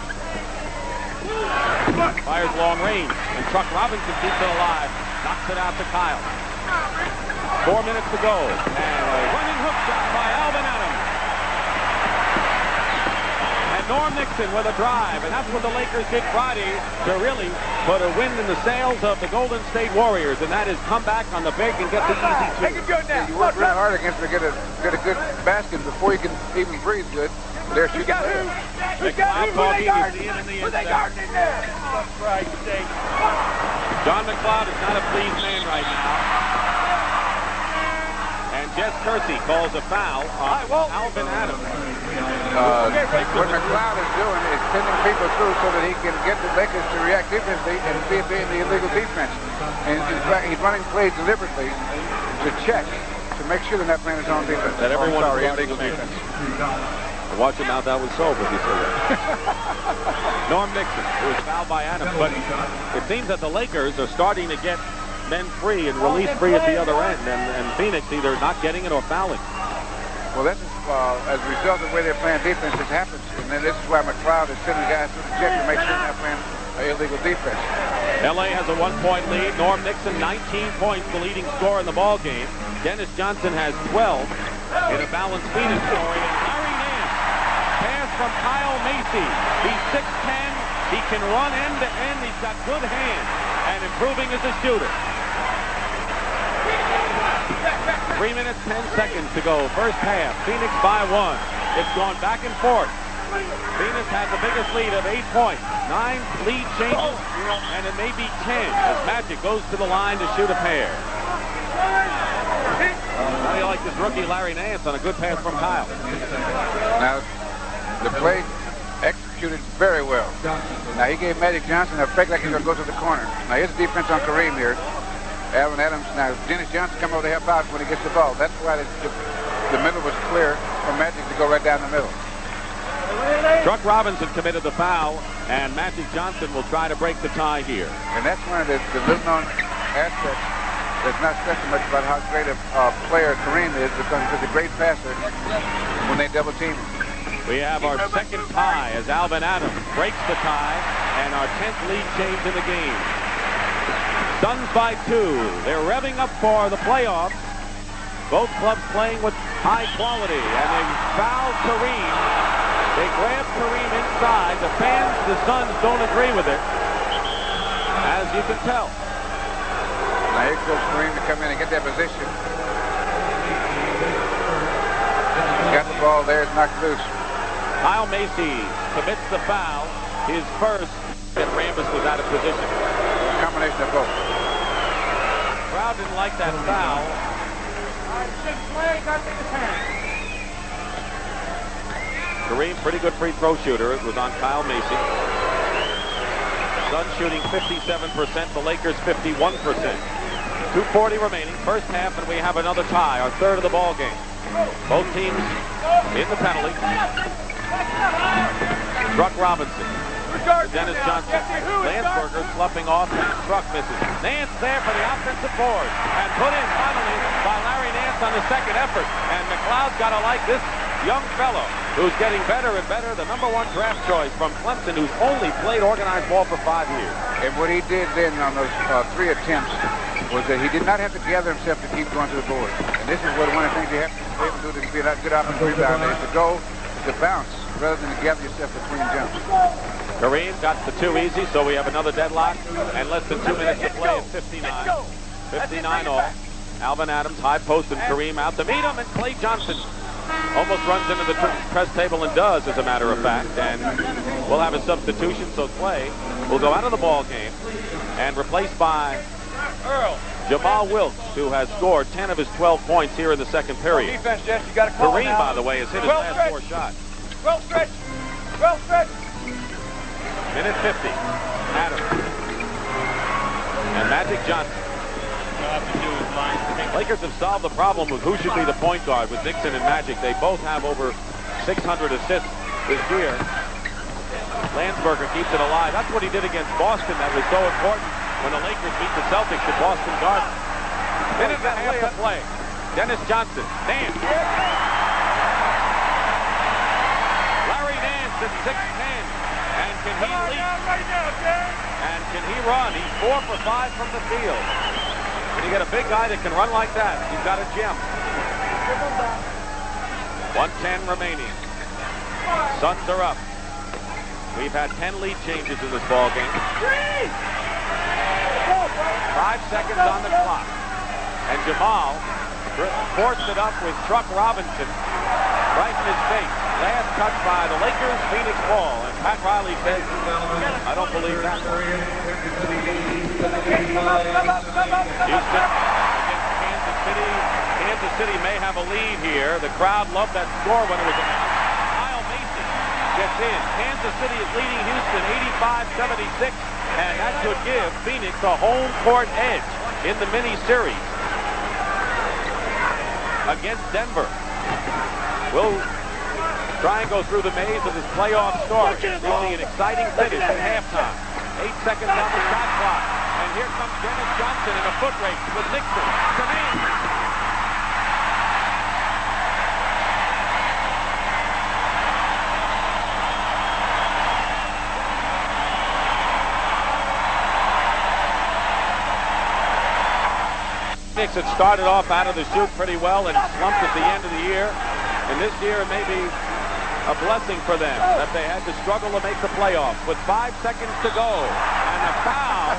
Fires long range, and Truck Robinson keeps it alive. Knocks it out to Kyle. 4 minutes to go, and a running hook shot by Alvin Adams. And Norm Nixon with a drive, and that's what the Lakers did Friday to really put a wind in the sails of the Golden State Warriors, and that is come back on the break and get the easy 2.
Take it good now.
You work real hard against them to get a good basket before you can even breathe good. They're shooting good.
You got who? Who they guarding? Who they guarding in there?
John McLeod is not a pleased man right now. And Jess Kersey calls a foul on Alvin Adams.
What McLeod is doing is sending people through so that he can get the Lakers to react defensively and be in the illegal defense. And in fact, he's running plays deliberately to check, to make sure they're not playing his own defense.
That everyone is
illegal defense.
Watch him out. That was so, but you say that. Norm Nixon, who was fouled by Adams. But it seems that the Lakers are starting to get men free and release free at the other end. And Phoenix either not getting it or fouling.
Well, that's as a result of the way they're playing defense, this happens. And then this is why McLeod is sending guys through the check to make sure they're not playing illegal defense.
L.A. has a 1-point lead. Norm Nixon, 19 points, the leading scorer in the ball game. Dennis Johnson has 12 in a balanced Phoenix story. And Larry Nance, pass from Kyle Macy. He's 6'10". He can run end to end. He's got good hands and improving as a shooter. 3 minutes, 10 seconds to go. First half, Phoenix by 1. It's gone back and forth. Phoenix has the biggest lead of 8 points. 9 lead changes, and it may be 10 as Magic goes to the line to shoot a pair. How do you like this rookie Larry Nance on a good pass from Kyle?
Now, the play executed very well. Now, he gave Magic Johnson a fake like he's going to go to the corner. Now, here's the defense on Kareem here. Alvin Adams. Now, Dennis Johnson come over to help out when he gets the ball. That's why the middle was clear for Magic to go right down the middle.
Truck Robinson committed the foul, and Magic Johnson will try to break the tie here.
And that's one of the little-known aspects It's not stressing much about how great a player Kareem is because he's a great passer when they double team him.
We have our second tie as Alvin Adams breaks the tie and our 10th lead change in the game. Suns by 2. They're revving up for the playoffs. Both clubs playing with high quality, and they foul Kareem. They grab Kareem inside. The fans, the Suns, don't agree with it, as you can tell.
Now here goes Kareem to come in and get that position. He's got the ball there, it's knocked loose.
Kyle Macy commits the foul, his first, and Rambis was out of position.
Combination of both.
Crowd didn't like that foul. Kareem, pretty good free throw shooter. It was on Kyle Macy. Suns shooting 57%, the Lakers 51%. 2:40 remaining, first half, and we have another tie, our third of the ball game. Both teams in the penalty. Truck Robinson. Dennis Johnson. Landsberger sloughing off, and Truck misses. Nance there for the offensive board, and put in finally by Larry Nance on the second effort. And McLeod's got to like this young fellow who's getting better and better, the #1 draft choice from Clemson, who's only played organized ball for 5 years.
And what he did then on those 3 attempts was that he did not have to gather himself to keep going to the board. And this is what one of the things you have to be able to do to be a good offensive rebounder is to go to bounce rather than to gather yourself between jumps.
Kareem got the 2 easy, so we have another deadlock and less than 2 minutes to play at 59. 59 all. Alvin Adams, high post, and Kareem out to meet him, and Clay Johnson almost runs into the press table and does, as a matter of fact. And we'll have a substitution, so Clay will go out of the ball game and replaced by Jamal Wilkes, who has scored 10 of his 12 points here in the second period.
Defense, Jess, you got to call
Kareem, by the way, has hit his last 4 shots.
Well stretched. Well stretched.
Minute 50. Adams. And Magic Johnson. Lakers have solved the problem of who should be the point guard with Nixon and Magic. They both have over 600 assists this year. Landsberger keeps it alive. That's what he did against Boston. That was so important when the Lakers beat the Celtics at Boston Garden. Minute and a half to play. Dennis Johnson. Nance. Larry Nance at 6'10". And can he leap? And can he run? He's 4 for 5 from the field. When you get a big guy that can run like that, he's got a gem. 1:10 remaining. Suns are up. We've had 10 lead changes in this ball game. 5 seconds on the clock. And Jamal forced it up with Truck Robinson right in his face. Last touch by the Lakers, Phoenix ball. And Pat Riley says, I don't believe that. Houston against Kansas City. Kansas City may have a lead here. The crowd loved that score when it was Kyle Macy gets in. Kansas City is leading Houston 85-76, and that should give Phoenix a home court edge in the mini-series against Denver. We'll try and go through the maze of this playoff start. We'll see an exciting finish at halftime. 8 seconds on the shot clock. And here comes Dennis Johnson in a foot race with Nixon. Phoenix had started off out of the chute pretty well and slumped at the end of the year. And this year it may be a blessing for them that they had to struggle to make the playoffs with 5 seconds to go. And a foul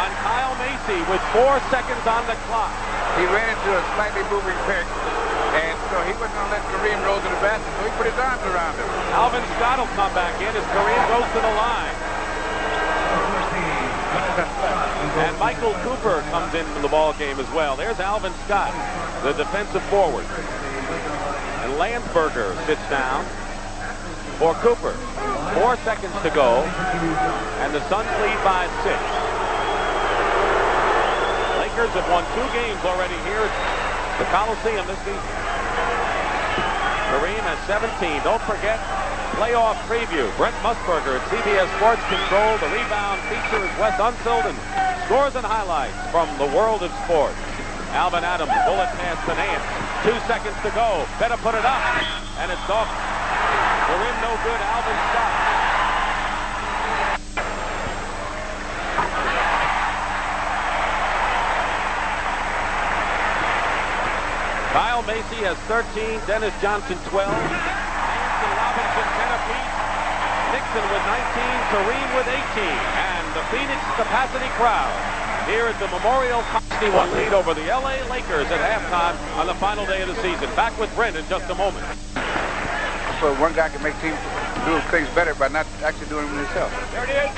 on Kyle Macy with 4 seconds on the clock.
He ran into a slightly moving pick, and so he wasn't going to let Kareem roll to the basket, so he put his arms around him.
Alvin Scott will come back in as Kareem goes to the line. And Michael Cooper comes into the ball game as well. There's Alvin Scott, the defensive forward. And Landsberger sits down for Cooper. 4 seconds to go, and the Suns lead by 6. Lakers have won 2 games already here at the Coliseum this season. Kareem has 17. Don't forget, playoff preview. Brent Musburger at CBS Sports Control. The rebound feature is Wes Unseld, and Scores and highlights from the world of sports. Alvin Adams, bullet pass to Nance. 2 seconds to go. Better put it up. And it's off. The rim no good. Alvin stops. Kyle Macy has 13. Dennis Johnson 12. Nance and Robinson 10 apiece. Nixon with 19. Kareem with 18. And the Phoenix capacity crowd here at the Memorial Coliseum will lead over the LA Lakers at halftime on the final day of the season. Back with Brent in just a moment.
So one guy can make teams do things better by not actually doing them himself.
There it is.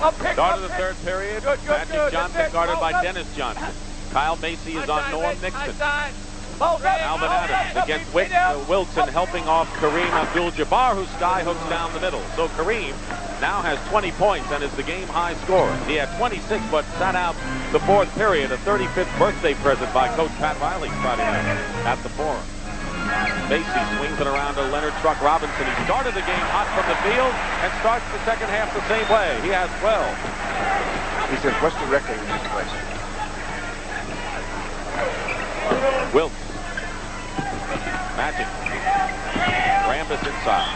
Up, pick,
Start of
up,
the third period.
Good,
Magic Johnson
good.
guarded by Dennis Johnson. Kyle Macy is on Norm Nixon. Alvin Adams against Wilson helping off Kareem Abdul-Jabbar, who sky hooks down the middle. So Kareem now has 20 points and is the game high scorer. He had 26 but sat out the fourth period, a 35th birthday present by Coach Pat Riley Friday night at the Forum. Macy swings it around to Leonard Truck Robinson. He started the game hot from the field and starts the second half the same way. He has 12.
He says, what's the record in this place?
Wilkes. Magic. Rambis inside.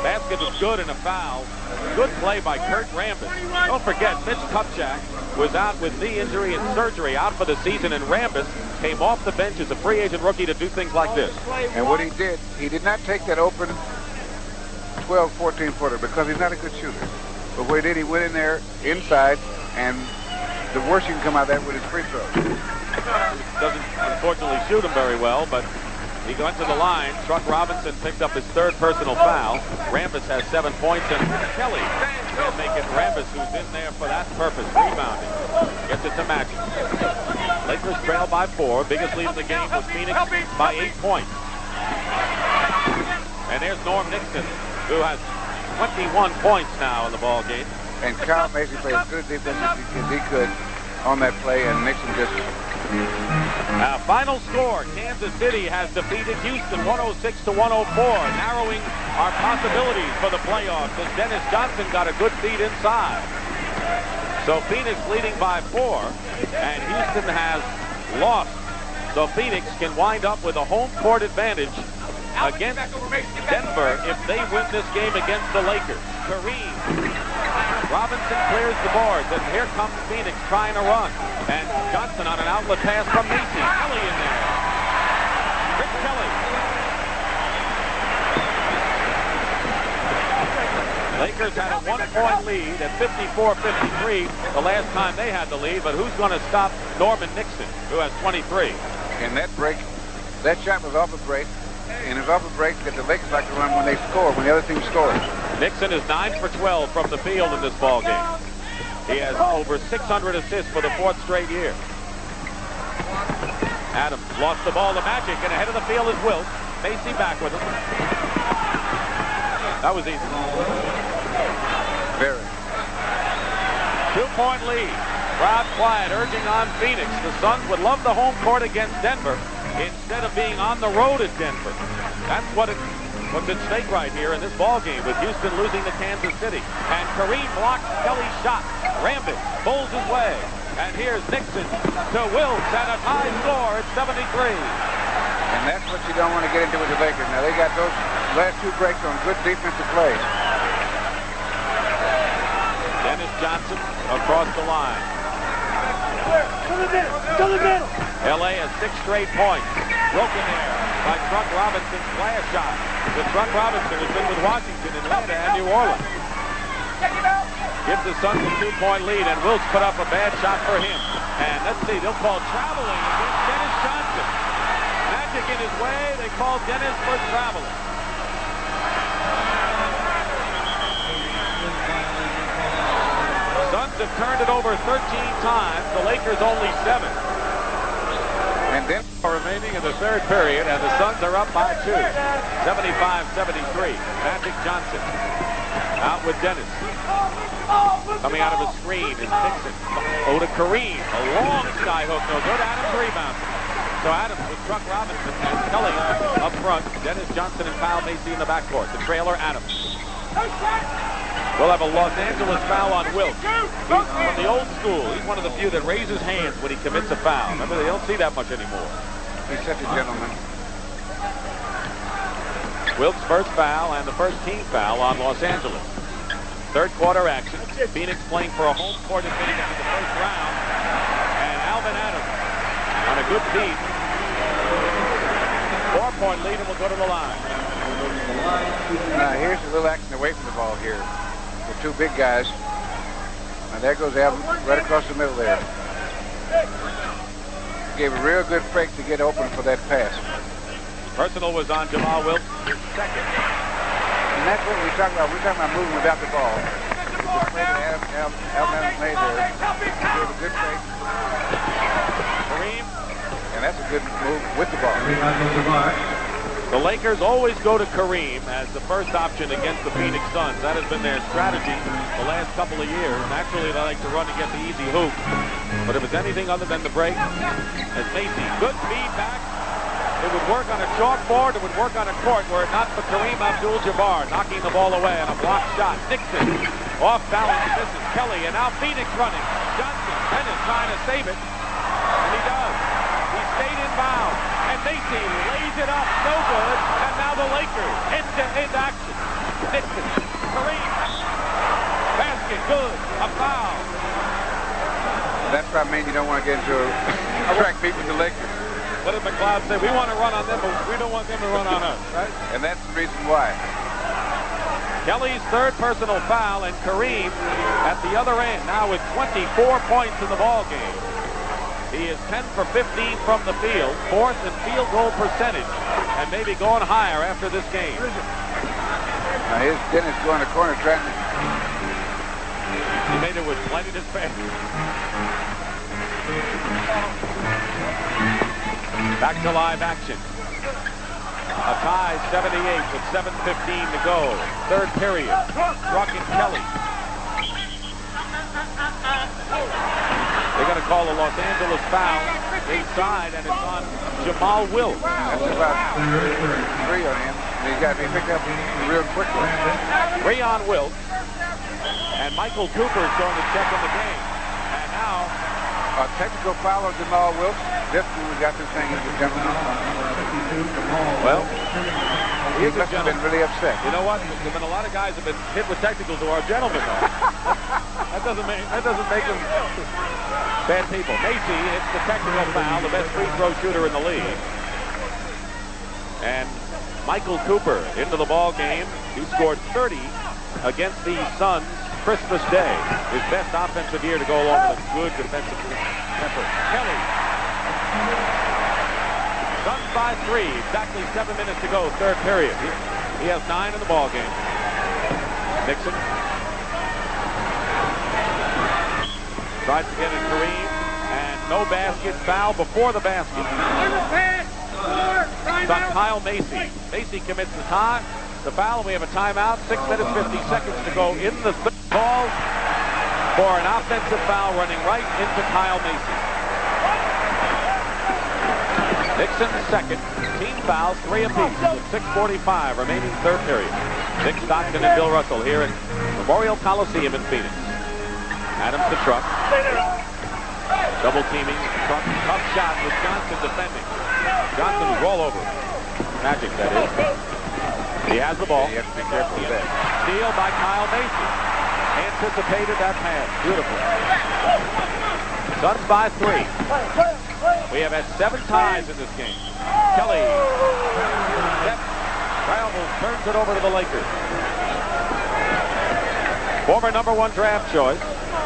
Basket is good and a foul. Good play by Kurt Rambis. Don't forget, Mitch Kupchak was out with knee injury and surgery, out for the season, and Rambis came off the bench as a free agent rookie to do things like this.
And what he did not take that open 12, 14 footer because he's not a good shooter. But what he did, he went in there inside, and the worst you can come out of that with his free throw.
Doesn't unfortunately shoot him very well, but he went to the line. Truck Robinson picked up his third personal foul. Rambis has 7 points, and Kelly can't make it. Rambis, who's in there for that purpose, rebounding, gets it to Magic. Lakers trail by 4. Biggest lead in the game was Phoenix by 8 points. And there's Norm Nixon, who has 21 points now in the ball game.
And Kyle Macy played as good defense as he could on that play, and Nixon just...
Final score, Kansas City has defeated Houston 106-104, narrowing our possibilities for the playoffs as Dennis Johnson got a good feed inside. So Phoenix leading by 4, and Houston has lost. So Phoenix can wind up with a home court advantage against Denver if they win this game against the Lakers. Kareem. Robinson clears the boards, and here comes Phoenix trying to run. And Johnson on an outlet pass from Macy. Kelly in there. Rick Kelly. Lakers had a 1-point lead at 54-53 the last time they had the lead, but who's going to stop Norman Nixon, who has 23?
And that break, that shot was off a break, and it's off a break that the Lakers like to run when they score, when the other team scores.
Nixon is 9 for 12 from the field in this ball game. He has over 600 assists for the 4th straight year. Adams lost the ball to Magic, and ahead of the field is Wilt. Macy back with him. That was easy.
Very.
2-point lead. Crowd quiet, urging on Phoenix. The Suns would love the home court against Denver instead of being on the road at Denver. That's what's at stake right here in this ball game, with Houston losing to Kansas City. And Kareem blocks Kelly's shot. Rambis pulls his way. And here's Nixon to Wilkes at a tie score at 73.
And that's what you don't want to get into with the Lakers. Now, they got those last 2 breaks on good defensive plays.
Dennis Johnson across the line.
To the middle.
LA has 6 straight points. Broken there by Truck Robinson's last shot. The Truck Robinson has been with Washington, Atlanta, and New Orleans. Gives the Suns a 2-point lead, and Wilkes put up a bad shot for him. And let's see, they'll call traveling against Dennis Johnson. Magic in his way, they call Dennis for traveling. Suns have turned it over 13 times, the Lakers only 7. And then remaining in the third period, and the Suns are up by 2. 75-73. Magic Johnson out with Dennis. Coming out of a screen is Nixon. Oh, to Kareem. A long sky hook, no good. Adams rebounds. So Adams with Truck Robinson and Kelly up front. Dennis Johnson and Kyle Macy in the backcourt. The trailer, Adams. We'll have a Los Angeles foul on Wilkes. He's from the old school. He's one of the few that raises hands when he commits a foul. Remember, they don't see that much anymore.
He's such a gentleman.
Wilkes' first foul and the first team foul on Los Angeles. Third quarter action. Phoenix playing for a home court advantage in the first round. And Alvin Adams on a good feed. 4-point lead, and will go to the line.
Now here's a little action away from the ball here. The two big guys. And there goes Alvin right across the middle there. Gave a real good fake to get open for that pass.
Personal was on Jamal Wilkes, his second.
And that's what we talk about. We're talking about moving without the ball. The play that Alvin Adams made there. Gave a good fake.
Kareem.
And that's a good move with the ball.
The Lakers always go to Kareem as the first option against the Phoenix Suns. That has been their strategy the last couple of years. Naturally, they like to run to get the easy hoop. But if it's anything other than the break, as Macy, good feedback. It would work on a chalkboard. It would work on a court were it not for Kareem Abdul-Jabbar knocking the ball away on a blocked shot. Nixon off balance, misses Kelly, and now Phoenix running. Johnson, Bennett trying to save it, and he does. He stayed inbound, and Macy lays it up, no good, and now the Lakers end action. Nixon, Kareem, basket, good, a foul.
That's what I mean. You don't want to get into a track meet with the Lakers.
What did McLeod say? We want to run on them, but we don't want them to run on us, right?
And that's the reason why.
Kelly's third personal foul, and Kareem at the other end now with 24 points in the ball game. He is 10 for 15 from the field, fourth in field goal percentage, and maybe going higher after this game.
Now here's Dennis going to corner trying to...
He made it with plenty to spare. Back to live action. A tie 78 with 7:15 to go. Third period. Struck and Kelly. They're going to call a Los Angeles foul inside, and it's on Jamal Wilkes.
That's about 3 on him. And he's got to be picked up real quickly.
3 on Wilkes. And Michael Cooper is going to check in the game. And now
a technical foul on Jamal Wilkes. Definitely we got this thing as a gentleman.
Well,
he must have been really upset.
You know what? There's been a lot of guys have been hit with technicals who are gentlemen. that doesn't make them bad people. Macy hits the technical foul, the best free throw shooter in the league. And Michael Cooper into the ball game. He scored 30 against the Suns Christmas Day. His best offensive year to go along with a good defensive effort. Kelly. Suns by 3. Exactly 7 minutes to go, third period. He has 9 in the ball game. Nixon. Tries to get it Kareem. And no basket. Foul before the basket. It's on Kyle Macy. Macy commits the tie. The foul, and we have a timeout. 6 minutes, 50 seconds to go in the third. Ball for an offensive foul running right into Kyle Macy. Nixon second. Team fouls, 3 apiece with 6:45 remaining third period. Dick Stockton and Bill Russell here at Memorial Coliseum in Phoenix. Adams to Truck. Double teaming. Truck. Tough shot with Johnson defending. Johnson was all over. Magic, that is. He has the ball.
You have to be careful with that.
Steal by Kyle Macy. Anticipated that pass. Beautiful. Suns by 3. We have had 7 ties in this game. Kelly. Travels, turns it over to the Lakers. Former #1 draft choice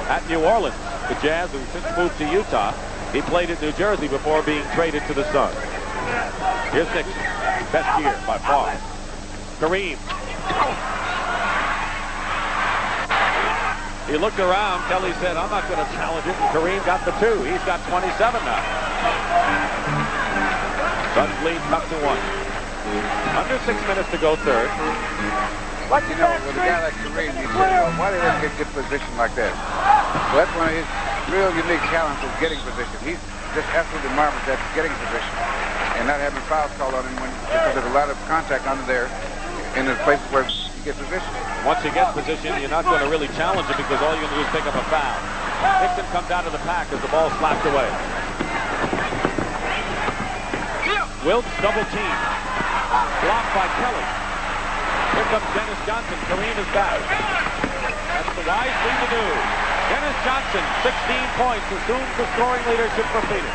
at New Orleans. The Jazz, who since moved to Utah. He played at New Jersey before being traded to the Suns. Here's Nixon. Best year by far. Kareem. He looked around. Kelly said, I'm not going to challenge it. And Kareem got the 2. He's got 27 now. Suns lead up to 1. Under 6 minutes to go third.
You know, with a guy like Kareem, you say, well, why did he get good position like that? Well, that's one of his real unique talents is getting position. He's just absolutely marvelous at getting position and not having fouls called on him because there's a lot of contact under there in the places where to get position.
Once he gets position, you're not going to really challenge him because all you're going to do is pick up a foul. Nixon comes out of the pack as the ball slapped away. Wilkes double team. Blocked by Kelly. Here comes Dennis Johnson. Kareem is back. That's the wise thing to do. Dennis Johnson, 16 points, assumes the scoring leadership for Phoenix.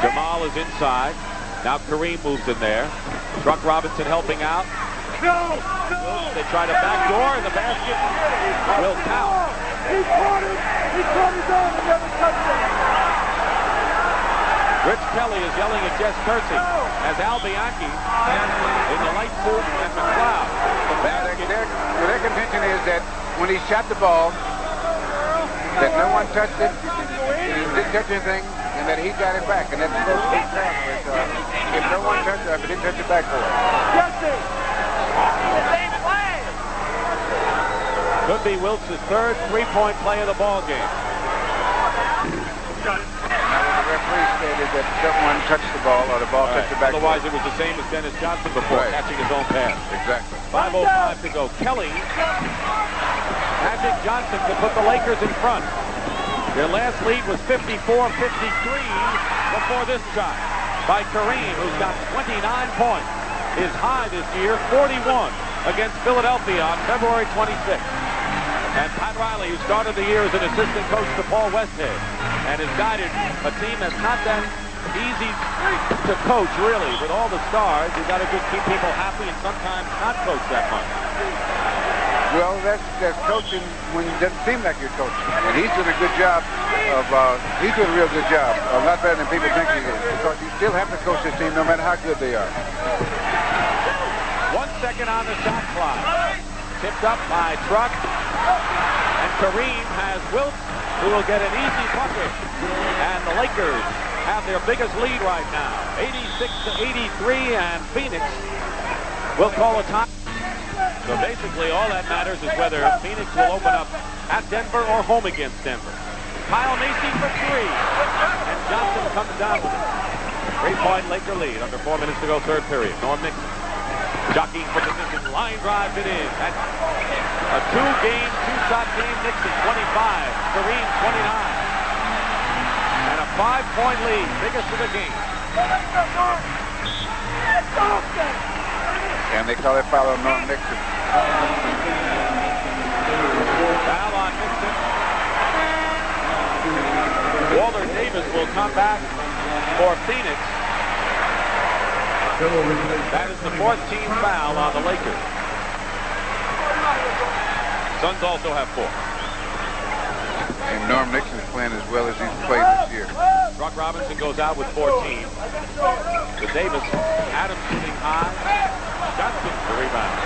Jamal is inside. Now Kareem moves in there. Truck Robinson helping out.
No!
They try to backdoor and the basket will count.
He caught it! He caught his own and never touched it!
Rich Kelly is yelling at Jess Kersey as Al Bianchi in the light suit and McLeod. The basket.
Their contention is that when he shot the ball, that no one touched it, he didn't touch anything, and that he got it back. And that's supposed to be fair. If no one touched it, if he didn't touch it back for it.
Could be Wilkes' third three-point play of the ball game.
The referee stated that someone touched the ball or the ball touched the back.
Otherwise, it was the same as Dennis Johnson before, catching his own pass.
Exactly.
5:05 to go. Kelly, Magic Johnson to put the Lakers in front. Their last lead was 54-53 before this shot by Kareem, who's got 29 points. His high this year, 41 against Philadelphia on February 26th. And Pat Riley, who started the year as an assistant coach to Paul Westhead, and has guided a team that's not that easy to coach, really. With all the stars, you've got to just keep people happy and sometimes not coach that much.
Well, that's coaching when it doesn't seem like you're coaching. And he's doing a good job of, he's doing a real good job. A lot better than people think he is. Because you still have to coach this team no matter how good they are.
1 second on the shot clock. Tipped up by Truck. And Kareem has Wilkes, who will get an easy bucket. And the Lakers have their biggest lead right now. 86-83, and Phoenix will call a time. So basically all that matters is whether Phoenix will open up at Denver or home against Denver. Kyle Macy for three. And Johnson comes down with it. 3-point Laker lead under 4 minutes to go, third period. Norm Nixon jockeying for position. Line drive it in. That's a two-shot game. Nixon 25. Kareem 29. And a 5-point lead. Biggest of the game.
And they call it foul on Norm Nixon.
Foul on Nixon. Walter Davis will come back for Phoenix. That is the 4th team foul on the Lakers. Suns also have 4.
And Norm Nixon is playing as well as he's played this year.
Truck Robinson goes out with 14. To Davis. Adams shooting high. Johnson the rebound.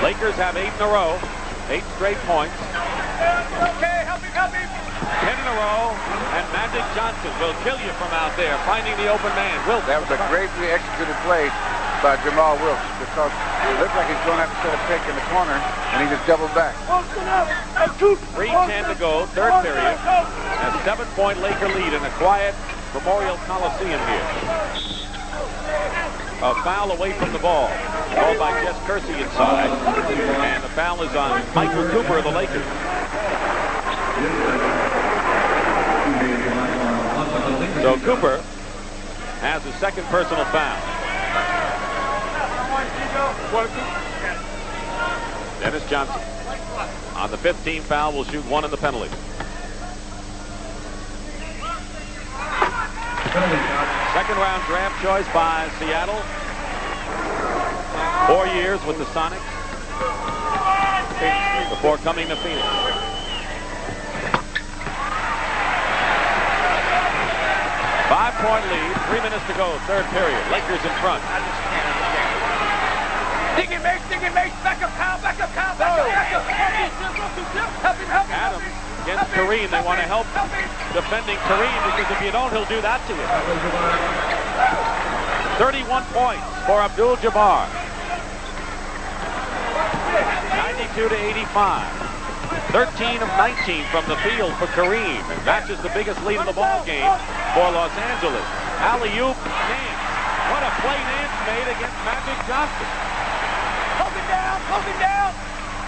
Lakers have 8 in a row. 8 straight points.
Okay, help me.
10 in a row. And Magic Johnson will kill you from out there, finding the open man. Wilkes.
That was a greatly executed play by Jamal Wilkes, because it looked like he's going to have to set a pick in the corner, and he just doubled back.
3:10 to go, third period. A 7-point Laker lead in a quiet Memorial Coliseum here. A foul away from the ball, called by Jess Kersey inside, and the foul is on Michael Cooper of the Lakers. So Cooper has his second personal foul. Dennis Johnson on the 5th team foul will shoot 1 in the penalty. Second round draft choice by Seattle. 4 years with the Sonics before coming to Phoenix. Five-point lead, 3 minutes to go, third period. Lakers in front.
Dig it, Mace, back up, Kyle.
Adams against Kareem. They want to help defending Kareem, because if you don't, he'll do that to you. 31 points for Abdul-Jabbar. 92-85. 13 of 19 from the field for Kareem. And matches the biggest lead in the ball game for Los Angeles. Alley-oop, Nance. What a play Nance made against Magic Johnson.
Hold it down, hold it down.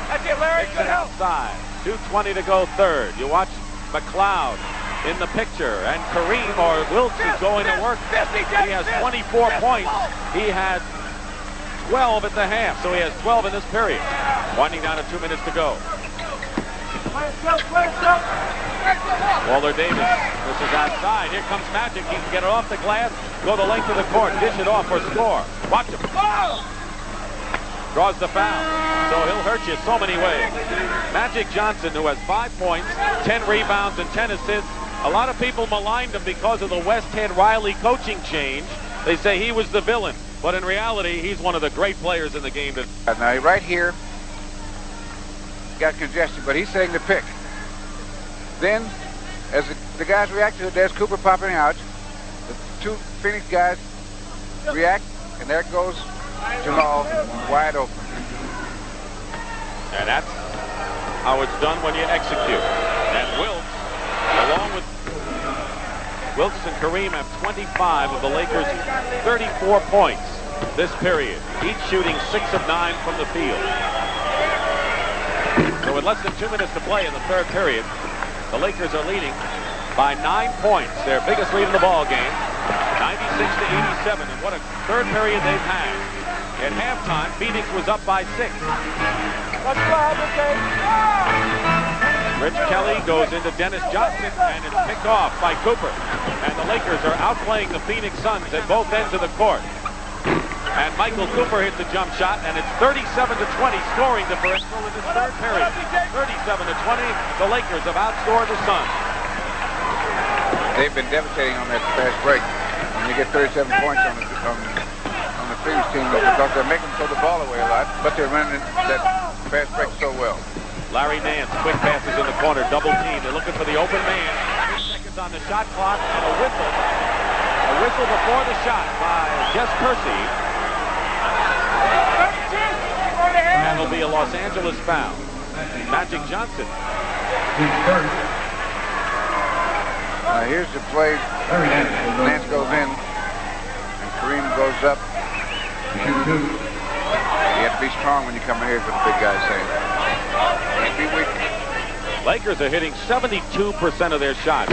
That's it, Larry.
Takes
Good
it
help.
outside. 2:20 to go third. You watch McLeod in the picture, and Kareem or Wilkes is going to work. He has 24 points. He had 12 at the half, so he has 12 in this period. Winding down to 2 minutes to go. Walter Davis, this is outside. Here comes Magic. He can get it off the glass, go the length of the court, dish it off or score. Watch him. Draws the foul. So he'll hurt you so many ways. Magic Johnson, who has 5 points, 10 rebounds, and 10 assists. A lot of people maligned him because of the Westhead Riley coaching change. They say he was the villain, but in reality, he's one of the great players in the game.
Now, right here, got congested, but he's setting the pick. Then, as the guys react to it, there's Cooper popping out. The 2 Phoenix guys react, and there goes Jamal wide open.
And that's how it's done when you execute. And Wilkes, along with Wilkes and Kareem, have 25 of the Lakers' 34 points this period, each shooting 6 of 9 from the field. So with less than 2 minutes to play in the third period, the Lakers are leading by 9 points, their biggest lead in the ball game, 96-87. And what a third period they've had. At halftime, Phoenix was up by 6. Rich Kelly goes into Dennis Johnson, and it's picked off by Cooper. And the Lakers are outplaying the Phoenix Suns at both ends of the court. And Michael Cooper hits the jump shot, and it's 37-20 scoring differential in this third period. 37-20, the Lakers have outscored the Suns.
They've been devastating on that fast break. When you get 37 points on the Phoenix team, because they're making throw the ball away a lot, but they're running that fast break so well.
Larry Nance, quick passes in the corner, double team. They're looking for the open man. 3 seconds on the shot clock, and a whistle. A whistle before the shot by Jess Percy. And it'll be a Los Angeles foul. Magic Johnson.
Now here's the play. Nance goes in, and Kareem goes up. You have to be strong when you come in here, is what the big guy's saying. Can't be weak.
Lakers are hitting 72% of their shots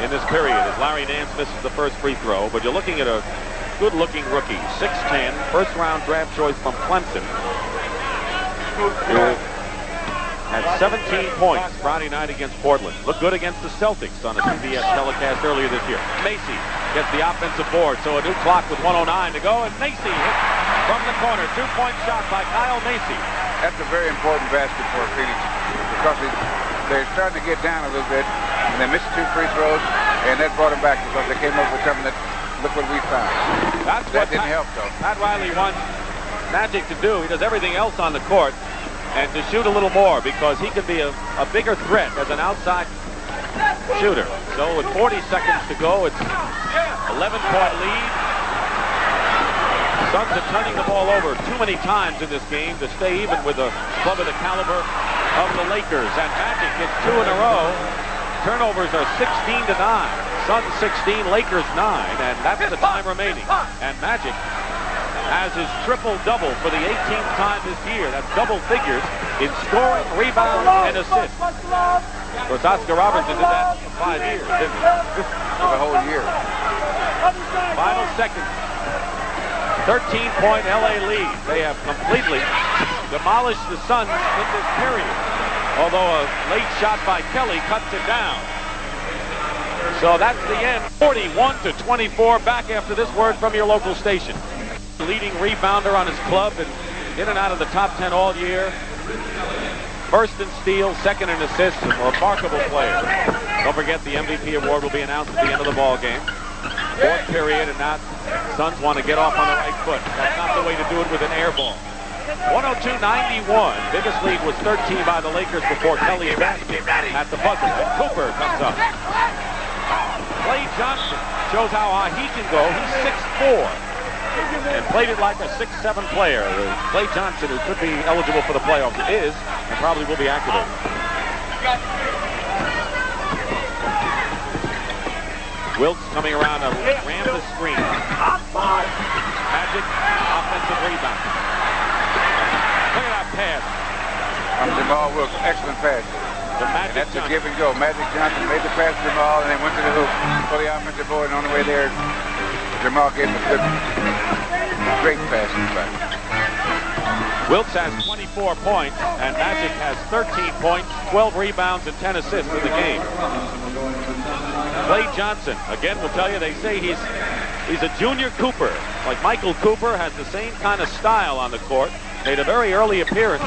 in this period as Larry Nance misses the first free throw. But you're looking at a good-looking rookie, 6'10", first-round draft choice from Clemson. Who had 17 points Friday night against Portland. Looked good against the Celtics on a CBS telecast earlier this year. Macy gets the offensive board, so a new clock with 1:09 to go, and Macy hits from the corner. 2-point shot by Kyle Macy.
That's a very important basket for Phoenix because they're starting to get down a little bit, and they missed 2 free throws, and that brought them back because they came up with something that, look what we found. That didn't help, though.
Pat Riley wants Magic to do. He does everything else on the court, and to shoot a little more because he can be a bigger threat as an outside shooter. So with 40 seconds to go, it's 11-point lead. Suns are turning the ball over too many times in this game to stay even with a club of the caliber of the Lakers. And Magic gets 2 in a row. Turnovers are 16-9. Suns 16, Lakers 9, and that's the time remaining. And Magic has his triple-double for the 18th time this year. That's double figures in scoring, rebounds, and assists. Of course, Oscar Robertson did that for 5 years, didn't he?
For the whole year.
Final seconds. 13-point LA lead. They have completely demolished the Suns in this period. Although a late shot by Kelly cuts it down. So that's the end. 41-24. Back after this word from your local station. Leading rebounder on his club and in and out of the top 10 all year. First in steals, second in assists. A remarkable player. Don't forget the MVP award will be announced at the end of the ball game. Fourth period, and now Suns want to get off on the right foot. That's not the way to do it with an air ball. 102-91. Biggest lead was 13 by the Lakers before Kelly basket at the buzzer. And Cooper comes up. Klay Johnson shows how high he can go. He's 6'4". And played it like a 6'7" player. Klay Johnson, who could be eligible for the playoffs, is, and probably will be activated. Wilkes coming around to ram the screen. Magic, offensive rebound. Look at that pass.
From Jamal Wilkes, excellent pass.
The
And
Magic
that's a
Johnson.
give and go. Magic Johnson made the pass to Jamal and then went to the hoop for the offensive board. And on the way there, Jamal gave him a good, great pass in fact.
Wilkes has 24 points, and Magic has 13 points, 12 rebounds, and 10 assists in the game. Klay Johnson, again, will tell you, they say he's a junior Cooper. Like Michael Cooper has the same kind of style on the court. Made a very early appearance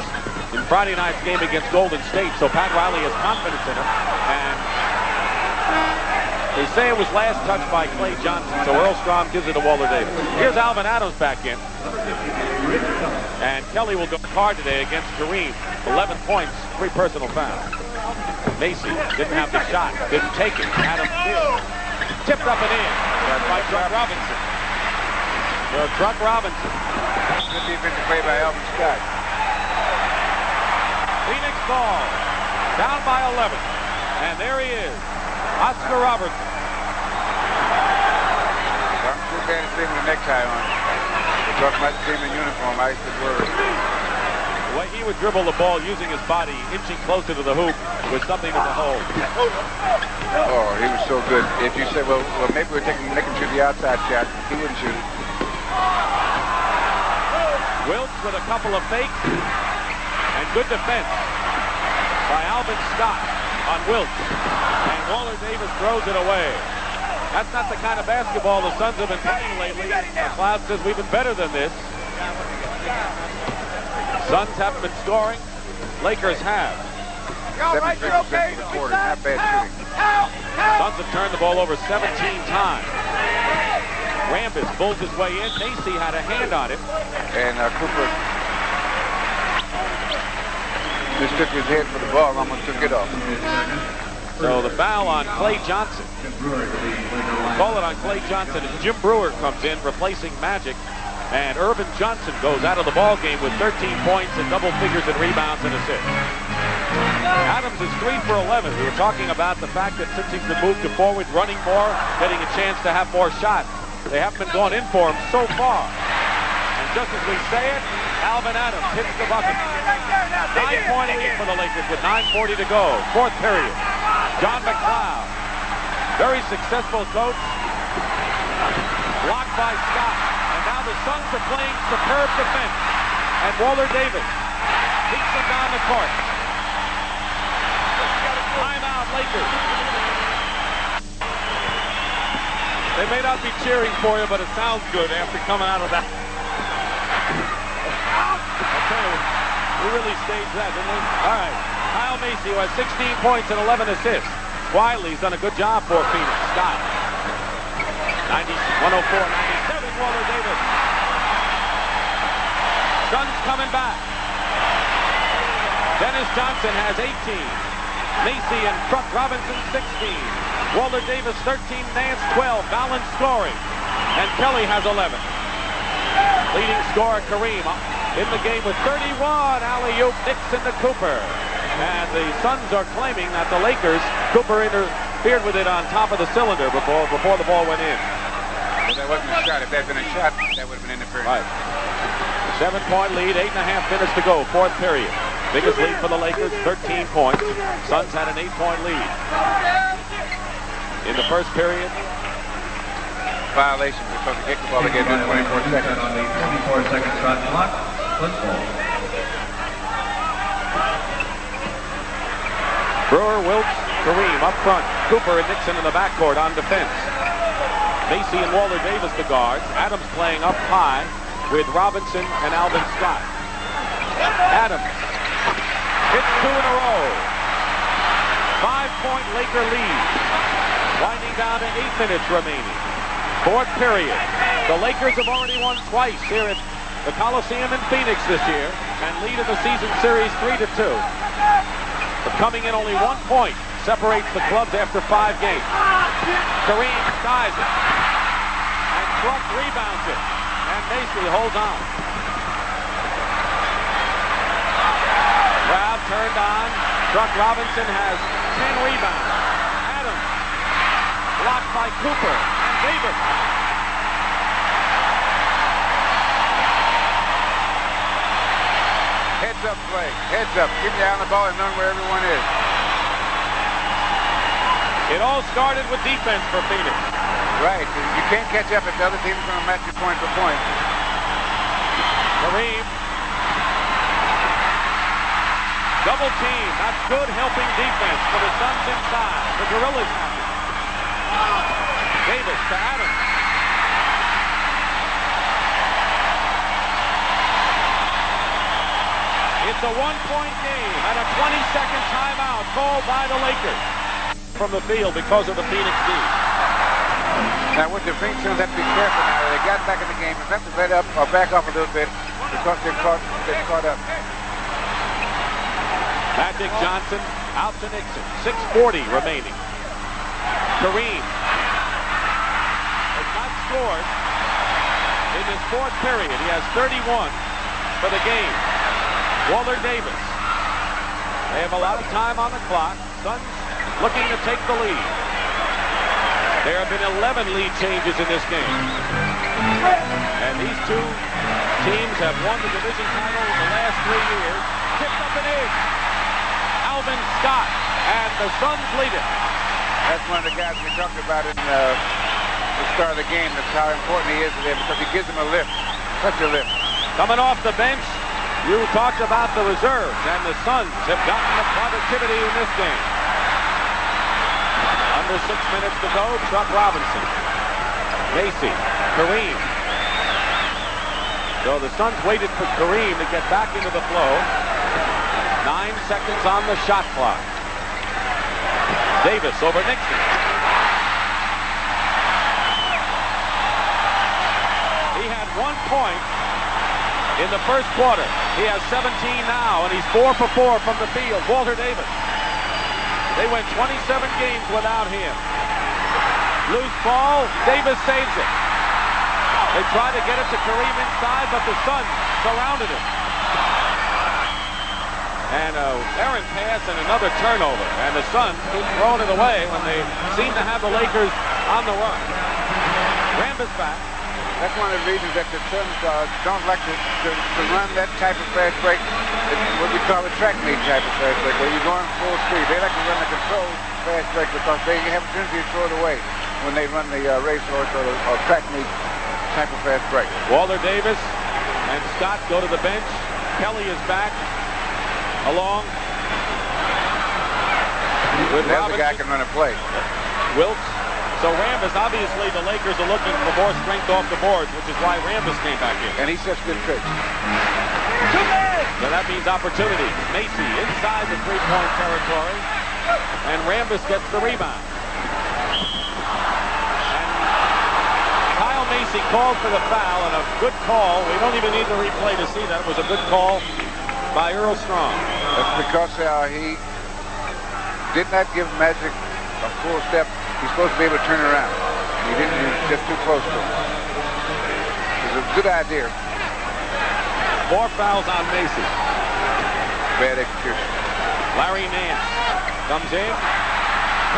in Friday night's game against Golden State, so Pat Riley has confidence in him. And they say it was last touched by Klay Johnson, so Earl Strom gives it to Walter Davis. Here's Alvin Adams back in. And Kelly will go hard today against Kareem. 11 points, 3 personal fouls. Macy didn't have the shot, didn't take it. Adams did. Tipped up and in by Truck Robinson. Truck Robinson.
Good defensive play by Alvin Scott.
Phoenix ball. Down by 11. And there he is. Oscar Robertson.
I'm too bad to see him with a necktie on. They talk about the team in uniform. I used to worry.
The way he would dribble the ball using his body, inching closer to the hoop, was something to behold.
Oh, he was so good. If you said, well maybe we're making him shoot the outside shot, he wouldn't shoot it.
Wilkes with a couple of fakes and good defense by Alvin Scott on Wilkes. And Walter Davis throws it away. That's not the kind of basketball the Suns have been playing lately. McLeod says we've been better than this. Suns haven't been scoring. Lakers have.
76% for the quarter, not bad shooting.
Suns have turned the ball over 17 times. Rambis pulls his way in. Macy had a hand on it.
And Cooper mistook his head for the ball and almost took it off.
So the foul on Klay Johnson. Call it on Klay Johnson as Jim Brewer comes in replacing Magic. And Irvin Johnson goes out of the ball game with 13 points and double figures in rebounds and assists. Adams is 3 for 11. We were talking about the fact that since he's been moved to forward, running more, getting a chance to have more shots. They haven't been going in for him so far. And just as we say it, Alvin Adams hits the bucket. 9-point lead for the Lakers with 9:40 to go. Fourth period. John McLeod, very successful coach. Blocked by Scott. And now the Suns are playing superb defense. And Walter Davis beats them down the court. Timeout, Lakers. They may not be cheering for you, but it sounds good after coming out of that. Okay, we really staged that, didn't we? All right. Kyle Macy, who has 16 points and 11 assists. Wiley's done a good job for Phoenix. Scott. 104-97, Walter Davis. Suns coming back. Dennis Johnson has 18. Macy and Truck Robinson 16. Walter Davis 13, Nance 12, balanced scoring. And Kelly has 11. Leading scorer Kareem in the game with 31. Alley-oop, Nixon to Cooper. And the Suns are claiming that the Lakers, Cooper interfered with it on top of the cylinder before the ball went in.
Well, that wasn't a shot. If that had been a shot, that would have been interference.
Right. 7-point lead, 8.5 minutes to go, fourth period. Biggest lead for the Lakers, 13 points. Suns had an 8-point lead. In the first period.
Violation. We're supposed to kick the ball again in 24 seconds.
On the 24-second shot clock. Football.
Brewer, Wilkes, Kareem up front. Cooper and Nixon in the backcourt on defense. Macy and Walter Davis the guards. Adams playing up high with Robinson and Alvin Scott. Adams hits 2 in a row. 5-point Laker lead. Winding down to 8 minutes remaining. Fourth period. The Lakers have already won twice here at the Coliseum in Phoenix this year and lead in the season series 3-2. But coming in only 1 point separates the clubs after 5 games. Kareem ties it. And Truck rebounds it. And Macy holds on. Crowd turned on. Truck Robinson has 10 rebounds. Adams blocked by Cooper and Davis.
Heads up play. Heads up. Keep your eye on the ball and knowing where everyone is.
It all started with defense for Phoenix.
Right. You can't catch up if the other team's going to match you point for point.
Kareem. Double team. That's good helping defense for the Suns inside. The Gorillas have it. Davis to Adams. It's a one-point game and a 20-second timeout called by the Lakers from the field because of the Phoenix D.
Now, what the Phoenix Suns have to be careful now. They got back in the game. They have to let up or back off a little bit because they're caught up.
Magic Johnson out to Nixon. 6:40 remaining. Kareem has not scored in his fourth period. He has 31 for the game. Walter Davis. They have a lot of time on the clock. Suns looking to take the lead. There have been 11 lead changes in this game. And these two teams have won the division title in the last 3 years. Tipped up and in. Alvin Scott, and the Suns lead it.
That's one of the guys we talked about in the start of the game. That's how important he is to them because he gives them a lift. Such a lift.
Coming off the bench, you talked about the reserves, and the Suns have gotten the productivity in this game. Under 6 minutes to go, Chuck Robinson. Macy, Kareem. So the Suns waited for Kareem to get back into the flow. 9 seconds on the shot clock. Davis over Nixon. He had 1 point in the first quarter. He has 17 now, and he's 4 for 4 from the field. Walter Davis. They went 27 games without him. Loose ball. Davis saves it. They tried to get it to Kareem inside, but the Suns surrounded him. And errant pass and another turnover. And the Suns keep throwing it away when they seem to have the Lakers on the run. Rambis back.
That's one of the reasons that the Suns don't like to run that type of fast break. It's what we call a track meet type of fast break, where you're going full speed. They like to run a controlled fast break because they have a tendency to throw it away when they run the racehorse or track meet type of fast break.
Walter Davis and Scott go to the bench. Kelly is back along with
There's
Robinson.
a guy can run a play.
Wilkes. So Rambis, obviously the Lakers are looking for more strength off the boards, which is why Rambis came back in.
And he sets good tricks.
So that means opportunity. Macy inside the three-point territory, and Rambis gets the rebound. And Kyle Macy called for the foul, and a good call. We don't even need the replay to see that. It was a good call by Earl Strong.
That's because he did not give Magic a full step. He's supposed to be able to turn around. He didn't. He was just too close to him. It was a good idea.
4 fouls on Macy.
Bad execution.
Larry Nance comes in,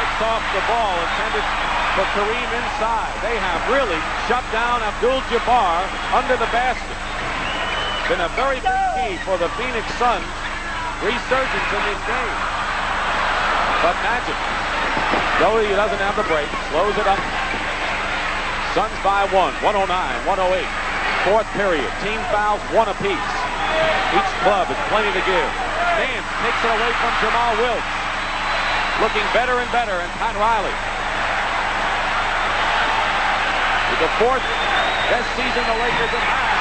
picks off the ball intended for Kareem inside. They have really shut down Abdul-Jabbar under the basket. Been a very big key for the Phoenix Suns' resurgence in this game. But Magic, though he doesn't have the break, slows it up. Suns by 1, 109-108. Fourth period, team fouls 1 apiece. Each club has plenty to give. Nance takes it away from Jamal Wilkes. Looking better and better, and Pat Riley. With the 4th best season the Lakers have had.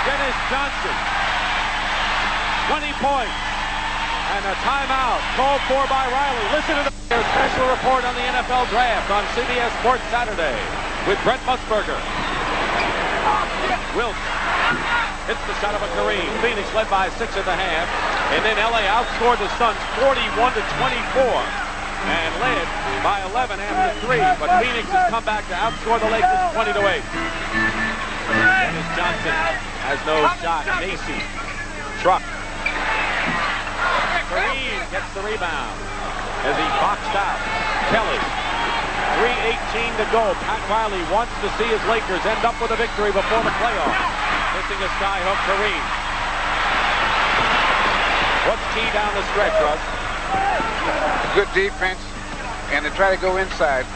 Dennis Johnson, 20 points. And a timeout called for by Riley. Listen to their special report on the NFL Draft on CBS Sports Saturday with Brent Musburger. Wilkes hits the shot of a Kareem. Phoenix led by 6.5. And then LA outscored the Suns 41-24 and led by 11 after 3. But Phoenix has come back to outscore the Lakers 20-8. Dennis Johnson has no shot. Macy, truck. Kareem gets the rebound as he boxed out. Kelly 3:18 to go. Pat Riley wants to see his Lakers end up with a victory before the playoffs. Missing a skyhook, Kareem. What's key down the stretch, Russ?
Good defense, and they try to go inside.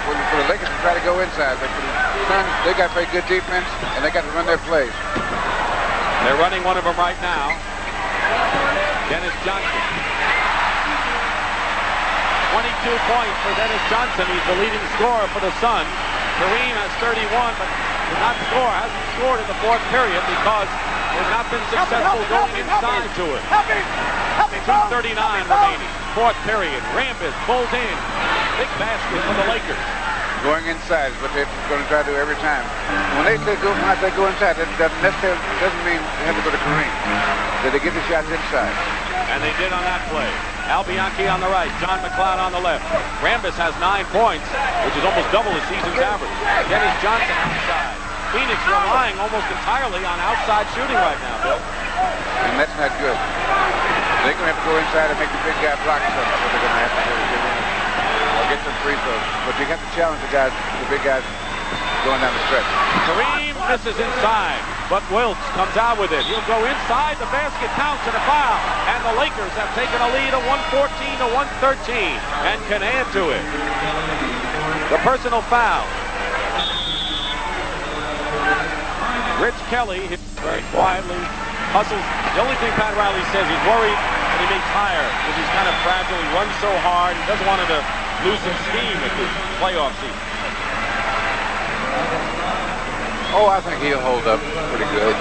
For the Lakers to try to go inside, but for the Suns, they got very good defense, and they got to run their plays.
They're running one of them right now. Dennis Johnson. 22 points for Dennis Johnson. He's the leading scorer for the Suns. Kareem has 31, but did not score. Hasn't scored in the fourth period because they've not been successful going inside to it. 2:39 remaining. Fourth period. Rambis pulls in. Big basket for the Lakers.
Going inside is what they're going to try to do every time. When they go inside, that doesn't mean they have to go to Kareem. That they get the shots inside.
And they did on that play. Al Bianchi on the right, John McLeod on the left. Rambis has 9 points, which is almost double his season's average. Dennis Johnson outside. Phoenix relying almost entirely on outside shooting right now, Bill.
And that's not good. They're going to have to go inside and make the big guy block something. That's what they're going to have to do. Or get some free throws. But you have to challenge the big guys going down the stretch.
Kareem misses inside, but Wilkes comes out with it. He'll go inside. The basket counts and a foul. And the Lakers have taken a lead of 114 to 113 and can add to it. The personal foul. Rich Kelly hits very quietly, hustles. The only thing Pat Riley says, he's worried that he may tire because he's kind of fragile. He runs so hard. He doesn't want him to lose some steam at the playoff season.
Oh, I think he'll hold up pretty good.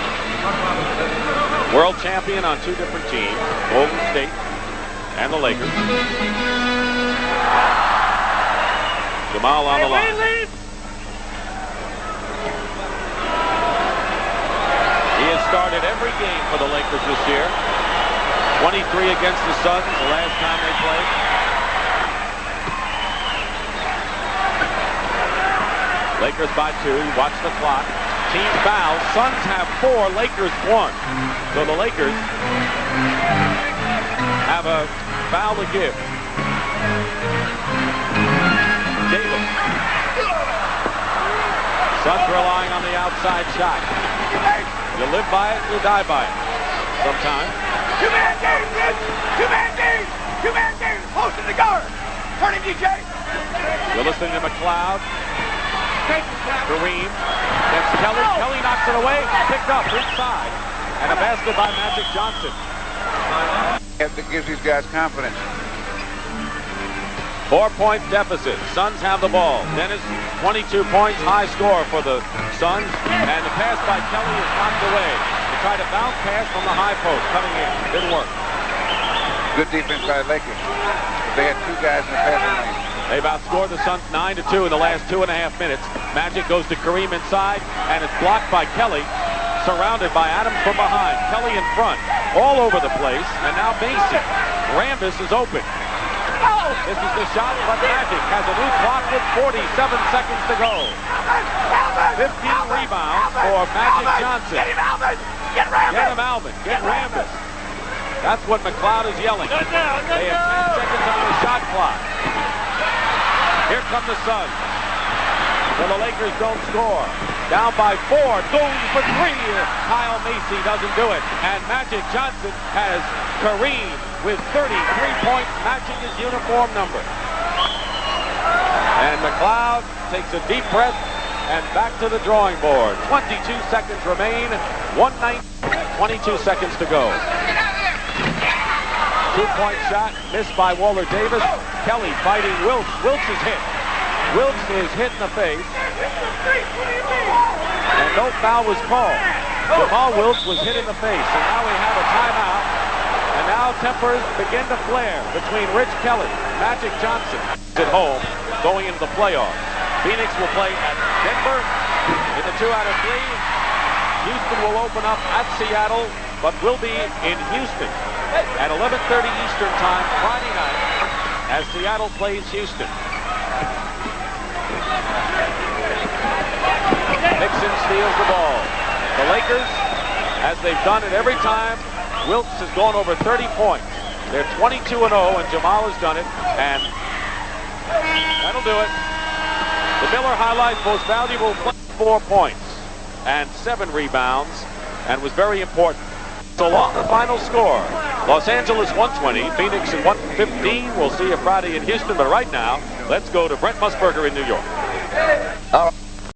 World champion on 2 different teams, Golden State and the Lakers. Jamal on the line. He has started every game for the Lakers this year. 23 against the Suns the last time they played. Lakers by 2. Watch the clock. Team foul. Suns have 4. Lakers 1. So the Lakers have a foul to give. Davis. Suns relying on the outside shot. You live by it, you die by it. Sometimes.
Two-man game, Rich! Two-man game! Two-man game! Post in the guard! Turn him, DJ!
You're listening to McLeod. Kareem. That's Kelly. Kelly knocks it away. Picked up inside. And a basket by Magic Johnson.
That gives these guys confidence.
4-point deficit. Suns have the ball. Dennis, 22 points, high score for the Suns. And the pass by Kelly is knocked away. They tried to bounce pass from the high post, coming in. Didn't work.
Good defense by the Lakers. They had 2 guys in the passing lane.
They've outscored the Suns 9-2 in the last 2.5 minutes. Magic goes to Kareem inside, and it's blocked by Kelly, surrounded by Adams from behind. Kelly in front, all over the place, and now Macy. Rambis is open. This is the shot, but Magic has a new clock with 47 seconds to go. 15 rebounds for Magic Johnson.
Get him, Alvin! Get Rambis!
Get him, Alvin. Get Rambis. That's what McLeod is yelling. They have 10 seconds on the shot clock. Here come the Suns. So the Lakers don't score. Down by 4. Goes for 3. Kyle Macy doesn't do it. And Magic Johnson has Kareem with 33 points, matching his uniform number. And McLeod takes a deep breath and back to the drawing board. 22 seconds remain. 22 seconds to go. 2-point shot missed by Waller Davis. Kelly fighting Wilkes. Wilkes is hit. Wilkes is hit in the face. And no foul was called. Jamal Wilkes was hit in the face. And now we have a timeout. And now tempers begin to flare between Rich Kelly, Magic Johnson at home going into the playoffs. Phoenix will play at Denver in the 2 out of 3. Houston will open up at Seattle, but will be in Houston at 11:30 Eastern Time Friday night as Seattle plays Houston. Nixon steals the ball. The Lakers, as they've done it every time, Wilkes has gone over 30 points. They're 22-0, and Jamal has done it, and that'll do it. The Miller highlight, most valuable, 4 points and 7 rebounds, and was very important. So long the final score. Los Angeles 120, Phoenix at 115. We'll see you Friday in Houston, but right now, let's go to Brent Musburger in New York.
All right.